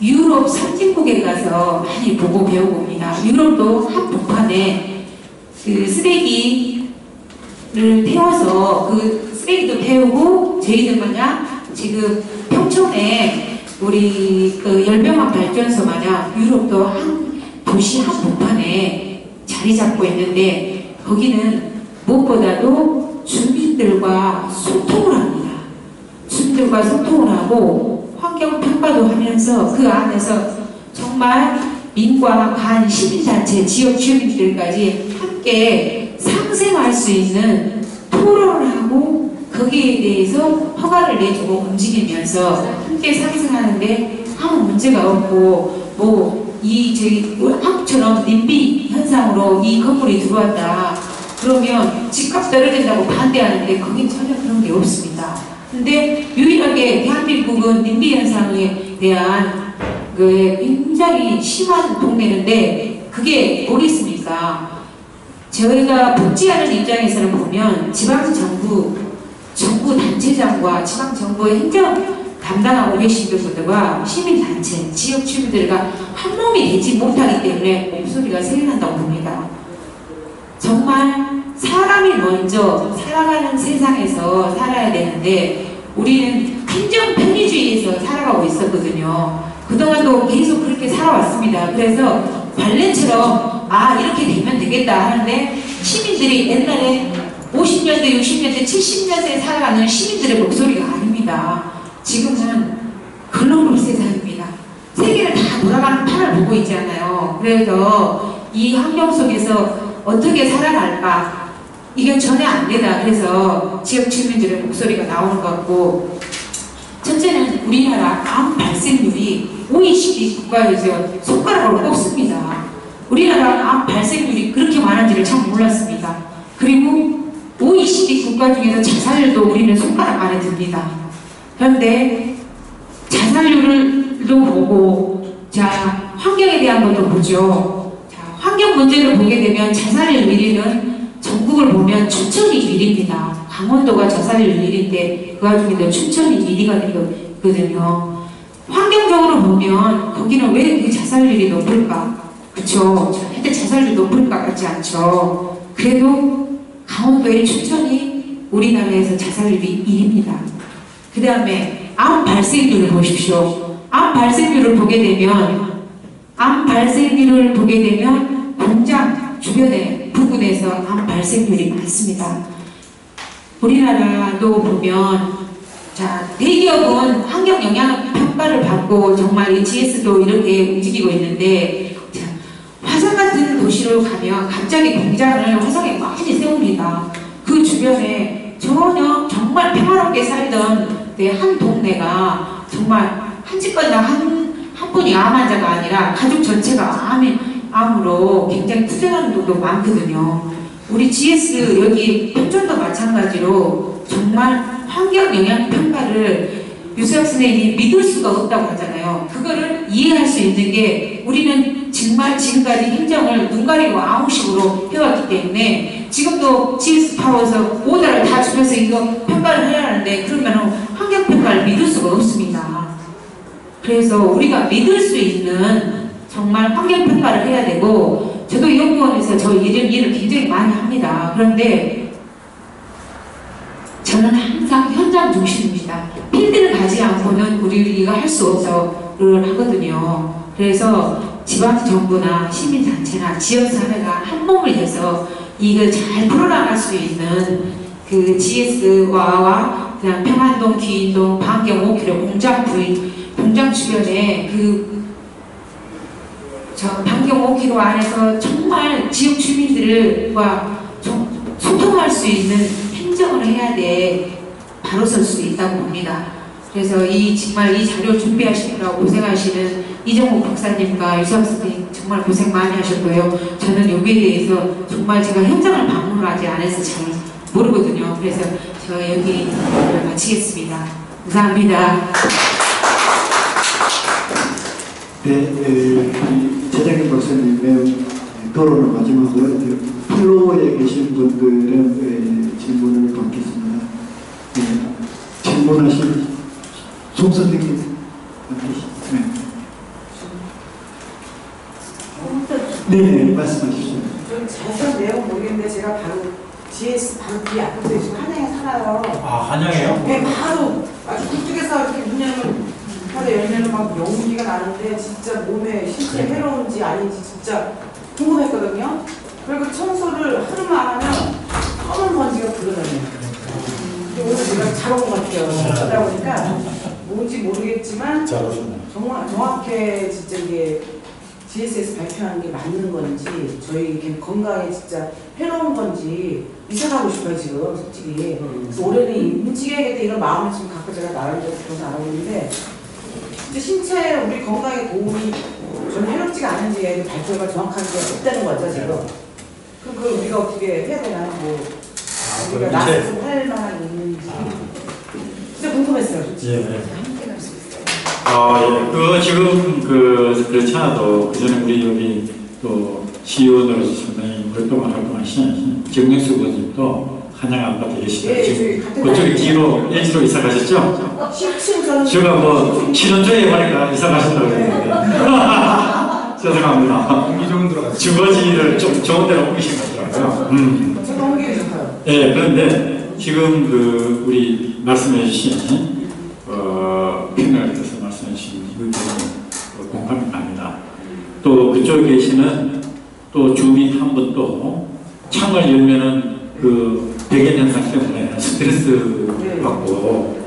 유럽 선진국에 가서 많이 보고 배우고 옵니다. 유럽도 한복판에 그 쓰레기를 태워서 그 쓰레기도 태우고 저희들 마냥 지금 평촌에 우리 그 열병합 발전소 마냥 유럽도 한 도시 한복판에 자리 잡고 있는데 거기는 무엇보다도 주민들과 소통을 합니다. 주민들과 소통을 하고 환경 평가도 하면서 그 안에서 정말 민과 간 시민단체 지역 주민들까지 함께 상생할 수 있는 토론을 하고 거기에 대해서 허가를 내주고 움직이면서 함께 상생하는데 아무 문제가 없고 저희 한국처럼 님비 현상으로 이 건물이 들어왔다 그러면 집값 떨어진다고 반대하는데 거긴 전혀 그런 게 없습니다. 근데 유일하게 대한민국은 님비 현상에 대한 굉장히 심한 동네인데 그게 뭐겠습니까? 저희가 복지하는 입장에서는 보면 지방정부 단체장과 지방정부의 행정 담당하고 계신 분들과 시민단체, 지역 주민들과 한 몸이 되지 못하기 때문에 목소리가 세련한다고 봅니다. 정말 사람이 먼저 살아가는 세상에서 살아야 되는데 우리는 행정 편의주의에서 살아가고 있었거든요. 그동안도 계속 그렇게 살아왔습니다. 그래서 관례처럼 이렇게 되면 되겠다 하는데 시민들이 옛날에 50년대, 60년대, 70년대에 살아가는 시민들의 목소리가 아닙니다. 지금은 글로벌 세상입니다. 세계를 다 돌아가는 판을 보고 있잖아요. 그래서 이 환경 속에서 어떻게 살아갈까 이게 전혀 안 되다. 그래서 지역 주민들의 목소리가 나오는 것 같고 첫째는 우리나라 암 발생률이 OECD 국가에서 손가락으로 꼽습니다. 우리나라 암 발생률이 그렇게 많은지를 참 몰랐습니다. 그리고 OECD 국가 중에서 자살률도 우리는 손가락 안에 듭니다. 그런데 자살률도 보고 자 환경에 대한 것도 보죠. 자, 환경 문제를 보게 되면 자살률 1위는 전국을 보면 춘천이 1위입니다. 강원도가 자살률 1위인데 그 와중에도 춘천이 1위가 되거든요. 환경적으로 보면 거기는 왜 그 자살률이 높을까? 그쵸? 절대 자살률이 높을 것 같지 않죠. 그래도 강원도의 춘천이 우리나라에서 자살률이 1위입니다. 그 다음에 암 발생률을 보십시오. 암 발생률을 보게 되면 공장 주변에 부근에서 암 발생률이 많습니다. 우리나라도 보면 자 대기업은 환경 영향 평가를 받고 정말 HS도 이렇게 움직이고 있는데 자, 화성 같은 도시로 가면 갑자기 공장을 화성에 많이 세웁니다. 그 주변에 전혀 정말 평화롭게 살던 한 동네가 정말 한 집마다 한 분이 암 환자가 아니라 가족 전체가 암으로 굉장히 투쟁하는 분도 많거든요. 우리 GS 여기 평촌도 마찬가지로 정말 환경 영향 평가를 유수학 선생님이 믿을 수가 없다고 하잖아요. 그거를 이해할 수 있는 게 우리는 정말 지금까지 행정을 눈 가리고 아웅식으로 해왔기 때문에 지금도 GS 파워에서 오더를 다 주면서 이거 평가를 해야 하는데 그러면 환경 평가를 믿을 수가 없습니다. 그래서 우리가 믿을 수 있는 정말 환경 평가를 해야 되고 저도 연구원에서 저 일을 굉장히 많이 합니다. 그런데 저는 항상 현장 현장 중심입니다. 필드를 가지 않고는 우리가 할 수 없다고 하거든요. 그래서 지방정부나 시민단체나 지역사회가 한 몸을 해서 이걸 잘 풀어나갈 수 있는 그 GS와 그냥 평안동, 기인동, 반경 5km 공장 주변에 저 반경 5km 안에서 정말 지역 주민들과 좀 소통할 수 있는 행정을 해야 돼 바로 설 수 있다고 봅니다. 그래서 정말 이 자료 준비하시느라고 고생하시는 이정욱 박사님과 유상 선생님 정말 고생 많이 하셨고요. 저는 여기에 대해서 정말 제가 현장을 방문하지 않아서 잘 모르거든요. 그래서 제가 여기 마치겠습니다. 감사합니다. 네, 재장님 박사님의 토론을 마지막으로 플로어에 계신 분들은 질문을 받겠습니다. 질문하신 송 선생님 네, 말씀하시죠. 좀 자세한 내용 모르겠는데 제가 바로 GS 바로 뒤에 앞에서 지금 한양에 살아요. 아, 한양이에요? 네, 바로 아주 그쪽에서 이렇게 문 열면 바로 열면은 막 연기가 나는데 진짜 몸에 실제 해로운지 아닌지 진짜 궁금했거든요. 그리고 청소를 하루만 안 하면 검은 먼지가 불어다녀요. 오늘 제가 잘 온 것 같아요. 그러다 보니까 뭔지 모르겠지만 잘 오셨네요. 정확하게 진짜 이게 GS에서 발표하는 게 맞는 건지 저희 이렇게 건강에 진짜 해로운 건지 이사 가고 싶어요 지금 솔직히. 그래서 올해는 움직여야겠다 이런 마음을 지금 갖고 제가 나름대로 들어서 알아보는데 진짜 신체 우리 건강에 도움이 전혀 해롭지가 않은지에 발표가 정확한 게 없다는 거죠 지금. 그걸 우리가 어떻게 해야 되나 뭐 우리가 나서서 할 만한 있는지 진짜 궁금했어요 솔직히. 예. 예. 지금 그렇지 않아도 그 전에 우리 여기 또 시의원으로서 상당히 오랫동안 활동하신 정영수 의원님도 한양 아파트에 계시죠. 예, 지금 그쪽에 뒤로 LG로 이사 가셨죠? 10층 저는 제가 뭐 7년 전에 보니까 이사 가셨다고 그랬는데 죄송합니다. 옮기종 들어갔어요. 주거지를 좀 좋은 데로 옮기신 거더라고요. 제가 옮기고 싶어요. 예, 그런데 지금 우리 말씀해 주신 패널에 대해서 말씀해 주신 의견은 공감이 갑니다. 또 그쪽에 계시는 또 주민 한 분도 창을 열면은 배경 현상 때문에 스트레스 받고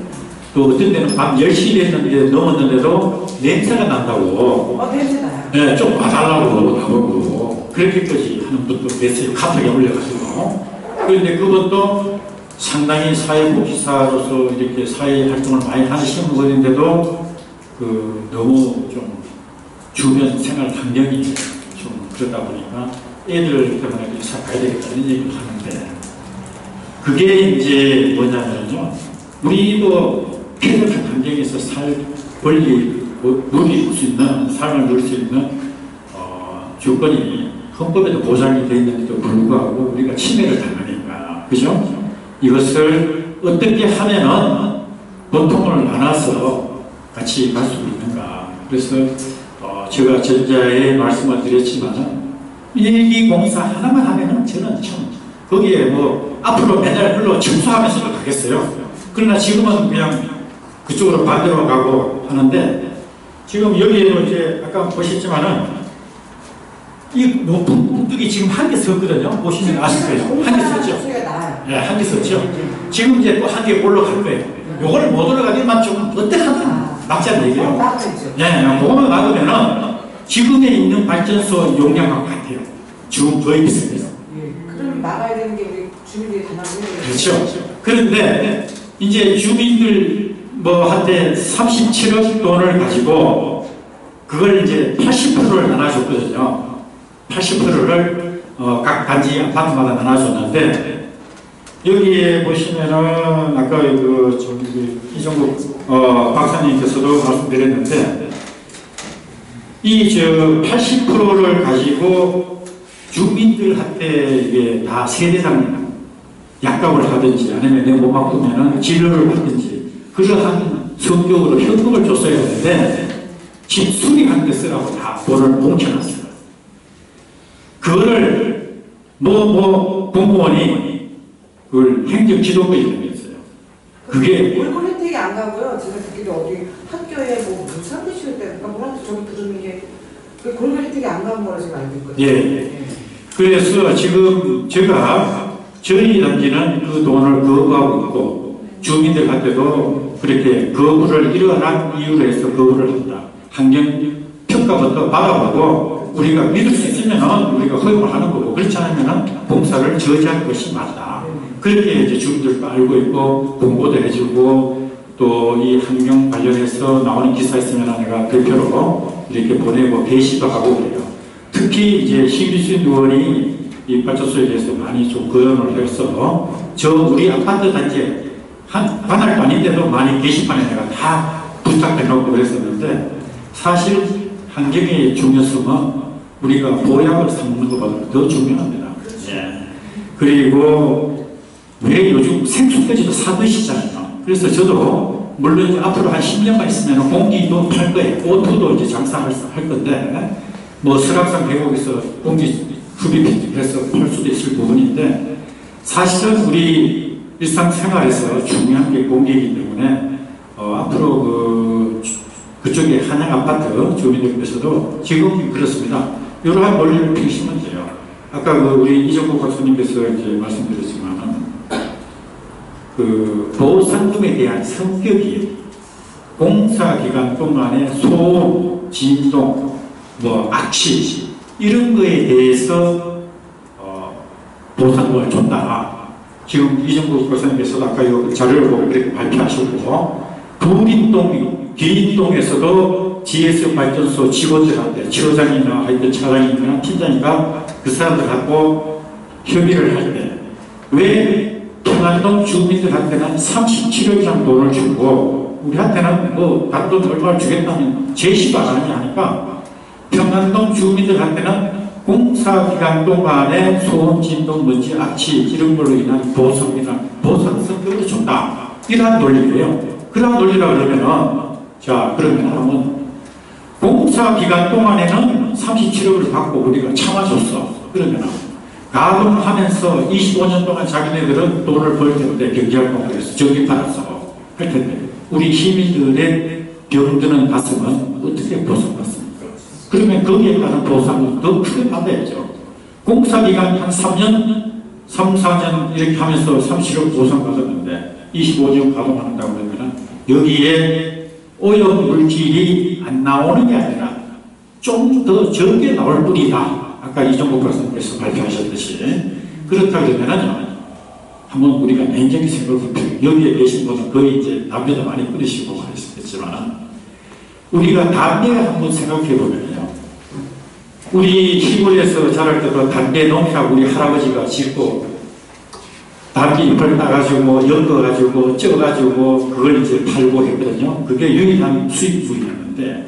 또 어떤 데는 밤 10시 됐는데 넘었는데도 냄새가 난다고 냄새 나요. 네, 좀 봐달라고 나보고 그렇게까지 하는 분도 메시지 카톡에 올려가지고 그런데 그것도 상당히 사회복지사로서 이렇게 사회활동을 많이 하시는 분인데도 너무 좀 주변 생활 환경이 좀 그러다 보니까 애들 때문에 이사 가야 되겠다는 얘기를 하는데 그게 이제 뭐냐면요 우리도 쾌적한 환경에서 누릴 수 있는 삶을 누릴 수 있는 조건이 헌법에도 보장이 되어 있는데도 불구하고 우리가 침해를 당하니까 그죠? 이것을 어떻게 하면은 고통을 나눠서 같이 갈 수 있는가. 그래서 제가 전자에 말씀을 드렸지만 이 공사 하나만 하면은 저는 참 거기에 뭐 앞으로 맨날 흘러 청소하면서도 가겠어요. 그러나 지금은 그냥 그쪽으로 반대로 가고 하는데 지금 여기에도 이제 아까 보셨지만은 이 높은 뭉뚝이 지금 한 개 섰거든요. 보시면 아실 거예요. 한 개 섰죠? 네, 한 개 섰죠? 지금 이제 또 한 개 올라갈 거예요. 요거를 못 올라가기만 좀 어떻게 하든 막자는 얘기예요. 네, 그거만 막으면은 지금에 있는 발전소 용량하고 같아요. 지금 거의 비슷해요. 그럼 막아야 되는 게 우리 주민들이 다 나오는 거예요. 그렇죠. 그런데 이제 주민들 한테 37억 돈을 가지고 그걸 이제 80%를 나눠줬거든요. 80%를 각 단지 아파트마다 나눠줬는데 여기에 보시면은 아까 이정국 박사님께서도 말씀드렸는데 이 80%를 가지고 주민들한테 이게 다 세대당 약값을 하든지 아니면 내 못 바꾸면은 진료를 받든지 그러한 성격으로 현금을 줬어야 하는데 집 수리하는 데 쓰라고 다 돈을 뭉쳐놨어요. 그거를 공무원이 그걸 행정지도부에 보냈어요. 그게 월급 혜택이 안 가고요. 제가 듣기도 어디 학교에 뭐 상대시킬 때 뭐라도 저도 들은 게 월급 혜택이 안 가는 거라 제가 알고 있거든요. 예. 그래서 지금 제가 저희 단지는 그 돈을 거부하고 있고 주민들한테도 그렇게 거부를 일어난 이유로 해서 거부를 한다. 환경 평가부터 받아보고 우리가 믿을 수 있으면 우리가 허용을 하는 거고 그렇지 않으면 공사를 저지할 것이 맞다. 그렇게 이제 주민들도 알고 있고 공고도 해주고 또 이 환경 관련해서 나오는 기사 있으면 내가 대표로 이렇게 보내고 게시도 하고 그래요. 특히 이제 신규진 의원이 이 발전소에 대해서 많이 좀 거론을 해서 저 우리 아파트 단지에 한 관할도 아닌데도 많이 게시판에 내가 다 부탁해놓고 그랬었는데 사실 환경의 중요성은 우리가 보약을 삼는 것보다 더 중요합니다. 예. 그리고 왜 요즘 생수까지도 사드시잖아요. 그래서 저도 물론 이제 앞으로 한 10년만 있으면 공기도 팔 거예요. 오토도 이제 장사할 건데 뭐 설악산 계곡에서 공기 흡입해서 팔 수도 있을 부분인데 사실은 우리 일상생활에서 중요한 게 공기이기 때문에 앞으로 그쪽에 한양 아파트 주민들께서도 지금 그렇습니다. 이러한 논리를 펴시면 돼요. 아까 우리 이정국 박사님께서 이제 말씀드렸지만 보상금에 대한 성격이 공사 기간 동안에 소음, 진동, 악취 이런 거에 대해서 보상금을 줬다. 지금 이정국 박사님께서도 아까 이 자료를 보고 그렇게 발표하셨고 기인동에서도 GS 발전소 직원들한테 처장이나 하여튼 차장이나 팀장이가 그 사람들하고 협의를 할 때 왜 평안동 주민들한테는 37억이라는 돈을 주고 우리한테는 다른 돈 얼마를 주겠다는 제시도 안 하냐 하니까 평안동 주민들한테는 공사 기간 동안에 소음, 진동, 먼지, 악취 이런 걸로 인한 보상이나 보상성격을 준다. 이러한 논리예요. 그런 논리라 그러면은 그러면 한번 공사 기간 동안에는 37억을 받고 우리가 참아줬어. 그러면은 가동하면서 25년 동안 자기네들은 돈을 벌 텐데 경제활동을 해서 전기 팔아서 할 텐데 우리 시민들의 병드는 가슴은 어떻게 보상받습니까? 그러면 거기에 따른 보상은 더 크게 받아야죠. 공사기간 한 3년, 3, 4년 이렇게 하면서 37억 보상받았는데 25년 가동한다고 그러면 여기에 오염 물질이 안 나오는 게 아니라 좀 더 적게 나올 뿐이다. 아까 이정국 박사님께서 발표하셨듯이 그렇다 그러면은 한번 우리가 냉정히 생각해보면 여기에 계신 분은 거의 이제 담배도 많이 끊으시고 하셨겠지만 우리가 담배 한번 생각해보면요. 우리 시골에서 자랄 때도 담배 농사 우리 할아버지가 짓고 담배 잎을 따가지고 엮어가지고 쪄가지고 그걸 이제 팔고 했거든요. 그게 유일한 수입물이었는데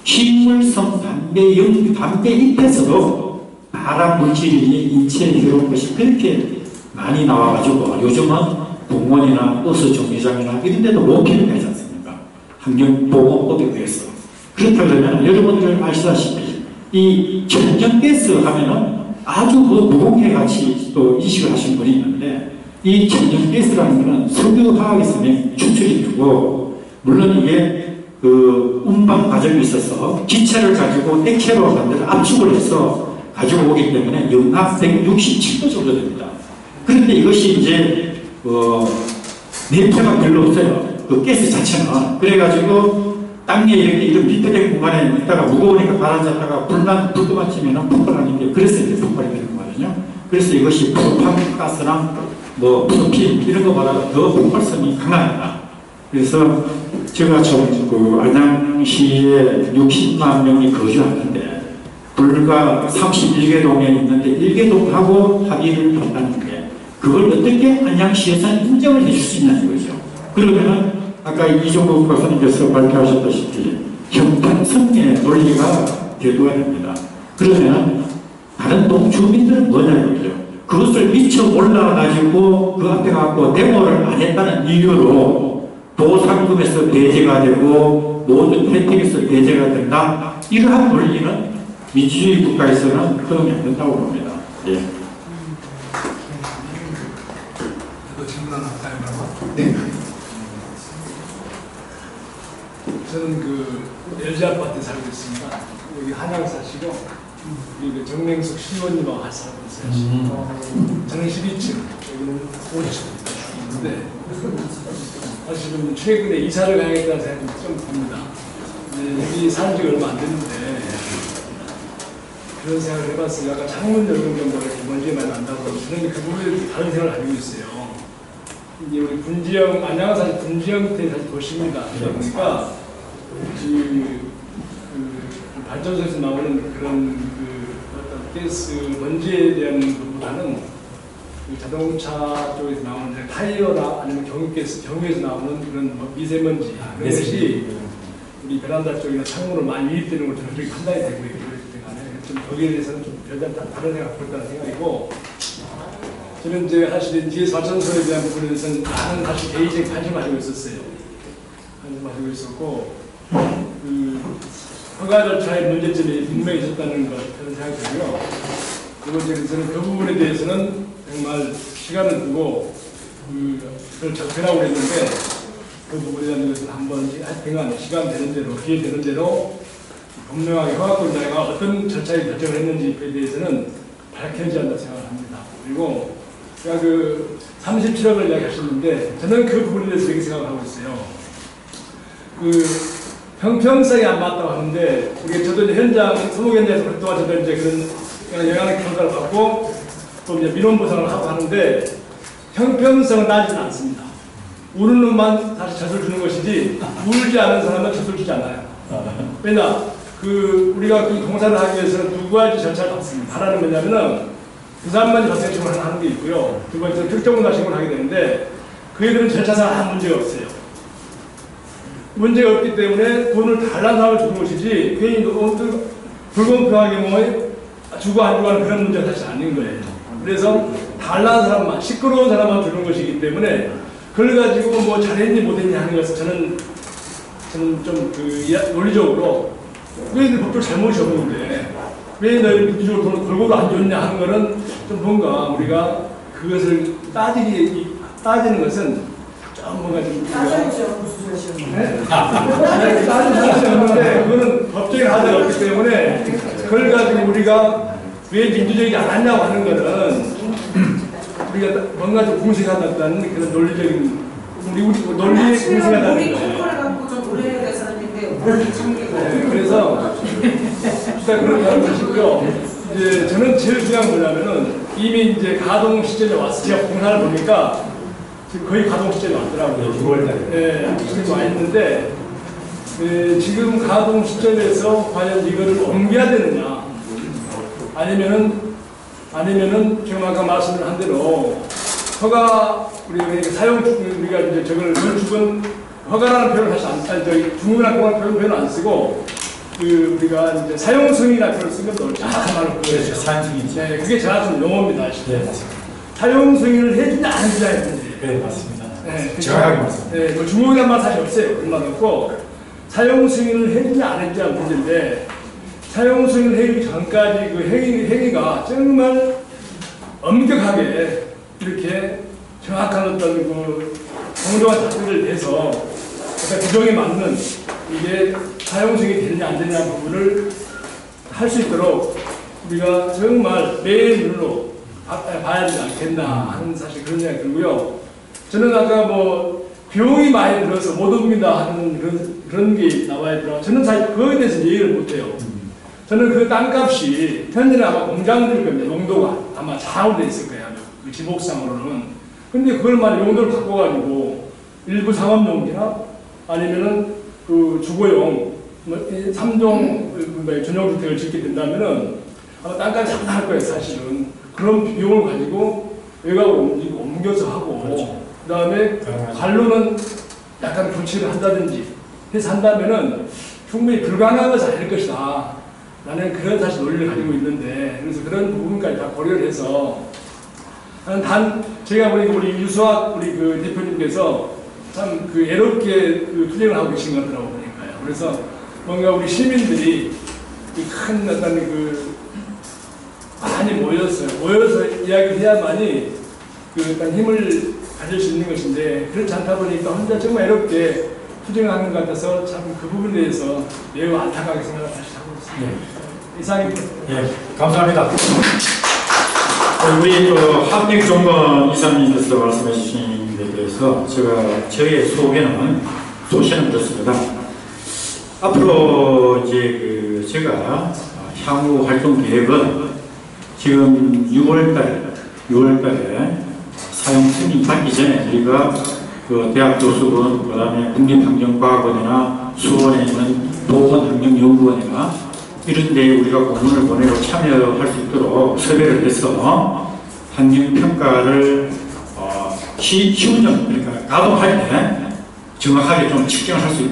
식물성 담배 잎에서도 발암 물질이 인체에 해로운 것이 그렇게 많이 나와가지고 요즘은 공원이나 버스 정류장이나 이런 데도 못 피우게 하지 않습니까? 환경보건법에 의해서. 그렇다 그러면 여러분들 아시다시피 이 천연가스 하면은 아주 무공해 같이 또 인식을 하신 분이 있는데 이 천연가스라는 것은 석유화학에서 추출이 되고 물론 이게 운반 과정이 있어서 기체를 가지고 액체로 만들어 압축을 해서 가지고 오기 때문에 영하 167도 정도 됩니다. 그런데 이것이 이제 냄새가 별로 없어요. 그 가스 자체는. 그래가지고 땅에 이런 밀폐된 공간에 있다가 무거우니까 바람잡다가 불만 치면 폭발하는 게 그래서 이제 폭발이 되는 거거든요. 그래서 이것이 프로판가스랑 프로필 이런 것보다 더 폭발성이 강합니다. 그래서 제가 좀 안양시에 60만 명이 거주하는데 불과 31개 동에 있는데 1개동하고 합의를 한다는 게 그걸 어떻게 안양시에서 인정을 해줄 수 있냐는 거죠. 그러면은 아까 이종국 박사님께서 발표하셨다시피 형평성의 논리가 대두가 됩니다. 그러면 다른 동주민들은 뭐냐고요. 그것을 미쳐 올라가지고 그 앞에 가고 데모를 안 했다는 이유로 보상금에서 배제가 되고 모든 혜택에서 배제가 된다. 이러한 논리는 민주주의 국가에서는 허용이 안 된다고 봅니다. 예. 질문 하나 할까요? 네. 저는 그 LG 아파트에 살고 있습니다. 여기 한양 사시고 여기 그 정명숙 시의원님하고 같이 살고 있어요. 저는 12층, 여기는 50층인데 사실은 최근에 이사를 가야겠다는 생각이 좀 듭니다. 여기 산 지 얼마 안 됐는데 그런 생각을 해봤어요. 약간 창문 열는 정도로 먼지가 많이 난다고 저는 그 부분에 다른 생각을 가지고 있어요. 이제 우리 분지형, 안양은 사실 분지형태의 사실 도시입니다. 그러니까 그 발전소에서 나오는 그런 어떤 가스 먼지에 대한 것보다는 그 자동차 쪽에서 나오는 타이어나 아니면 경유에서 나오는 그런 미세먼지 그런 것이 우리 베란다 쪽이나 창문으로 많이 유입되는 걸 저는 그렇게 판단이 되고 있기 때문에 좀 거기에 대해서는 좀 별다른 다른 생각 볼까라는 생각이고. 저는 이제 사실 GS 발전소에 대한 부분에 대해서는 많은 사실 개인적인 관심을 가지고 있었어요. 관심 가지고 있었고, 그 허가 절차의 문제점이 분명히 있었다는 것 그런 생각이 들고요. 두 번째는 저는 그 부분에 대해서는 정말 시간을 두고 그걸 접근하고 그랬는데 그 부분에 대한 것을 한번 하여튼 시간 되는 대로 기회 되는 대로 분명하게 허가권자가 어떤 절차에 결정을 했는지에 대해서는 밝혀야지 한다 생각을 합니다. 그리고 제가 그 37억을 이야기하셨는데 저는 그 부분에 대해서 이렇게 생각하고 있어요. 그 형평성이 안 맞다고 하는데 저도 이제 현장 소목 현장에서 활동한 저도 이제 그런 영향력 평가를 받고 또 이제 민원 보상을 하고 하는데 형평성은 따지지 않습니다. 우는 놈만 사실 젖을 주는 것이지 울지 않은 사람은 젖을 주지 않아요. 왜냐 우리가 그 공사를 하기 위해서는 두 가지 절차를 받습니다. 하나는 뭐냐면은 부산만이 발생신고를 하는 게 있고요. 두 번째는 특정문화 신고를 하게 되는데 그애들은 절차상 아무 문제가 없어요. 문제가 없기 때문에 돈을 달란 사람을 주는 것이지 괜히 불공평하게 뭐 주고 안 주고 하는 그런 문제가 사실 아닌 거예요. 그래서 달란 사람만, 시끄러운 사람만 주는 것이기 때문에 그걸 가지고 뭐 잘했니 못했니 하는 것은 저는 좀 논리적으로 왜 이 법적 잘못이 없는데 왜 너희 민주적으로 돈을 골고루 안 줬냐 하는 거는 좀 뭔가 우리가 그것을 따지는 것은 좀 뭔가 좀 따져야죠. 무슨 소리시는 네? 따질 수 없는데 그거는 법적인 하자가 없기 때문에 그걸 가지고 우리가 왜 민주적이지 않았냐고 하는 거는 우리가 뭔가 좀 궁색하다는 그런 논리적인 우리 논리의 궁색하다는 우리 거예요. 그걸 갖고 좀 오래된 사람인데 우리 참기가 그래서 일단 그런 하는 것이고요. 이제 저는 제일 중요한 뭐냐면은 이미 이제 가동 시점에 와서 제가 공사를 보니까 지금 거의 가동 시점에 왔더라고요. 6월달에. 네, 시점에 와 있는데 지금 가동 시점에서 과연 이거를 옮겨야 되느냐 아니면은 지금 아까 말씀을 한 대로 우리가 이제 저걸 건축은 허가라는 표현을 사실 중문학공학 표현을 안 쓰고 우리가 이제 사용승인이라는 표현을 쓴 것도 정확한 말로 보여요. 사용승인. 네, 그게 정확한 용어입니다. 네, 맞습니다. 사용승인을 해주냐 안 해주냐의 문제예요. 네, 맞습니다. 네, 정확하게 맞습니다. 네, 뭐 중국이란 말 사실 없어요. 그런 말 없고 사용승인을 해주냐 안 해주냐의 문제인데 사용승인을 해주기 전까지 그 행위가 정말 엄격하게 이렇게 정확한 어떤 그 공정한 답변을 내서 규정에 맞는 이게 사용성이 되느냐 안 되느냐 부분을 할 수 있도록 우리가 정말 매일 눈으로 봐야 되지 않겠나 하는 사실 그런 생각이 들고요. 저는 아까 뭐 비용이 많이 들어서 못 옵니다 하는 그런 게 나와야 되더라고요. 저는 사실 그거에 대해서 얘기를 못해요. 저는 그 땅값이 현재는 아마 공장들 겁니다. 용도가 아마 좌우돼 있을 거예요. 그 지목상으로는. 근데 그걸만 용도를 바꿔가지고 일부 상업용이나 아니면은 그 주거용 3종 전용주택을 짓게 된다면은 아마 땅값이 상당할 거예요. 사실은 그런 비용을 가지고 외곽으로 옮겨서 하고 그렇죠. 그다음에 관로는 약간 교체를 한다든지 해서 한다면은 충분히 불가능한 것은 아닐 것이다. 라는 그런 사실 논리를 가지고 있는데 그래서 그런 부분까지 다 고려를 해서 제가 보니까 우리 유수학 우리 그 대표님께서 참 그 애롭게 투쟁을 하고 계신 것 같더라고 보니까요. 그래서 뭔가 우리 시민들이 큰 어떤 많이 모여서 이야기를 해야만이 일단 힘을 가질 수 있는 것인데 그렇지 않다 보니까 혼자 정말 애롭게 투쟁하는 것 같아서 참 그 부분에 대해서 매우 안타깝게 생각을 다시 하고 있습니다. 네. 이상입니다. 예, 감사합니다. 우리 한택종건 이사님께서 말씀해 주신 데 대해서 저의 소신은 그렇습니다. 앞으로 이제 제가 향후 활동 계획은 지금 6월달에 사용 승인 받기 전에 우리가 대학 교수원, 그 다음에 국립환경과학원이나 수원에 있는 보건환경연구원이나 이런 데 우리가 공문을 보내고 참여할 수 있도록 섭외를 해서 환경평가를 시운전, 그러니까 가동할 때 정확하게 좀 측정을 할 수 있도록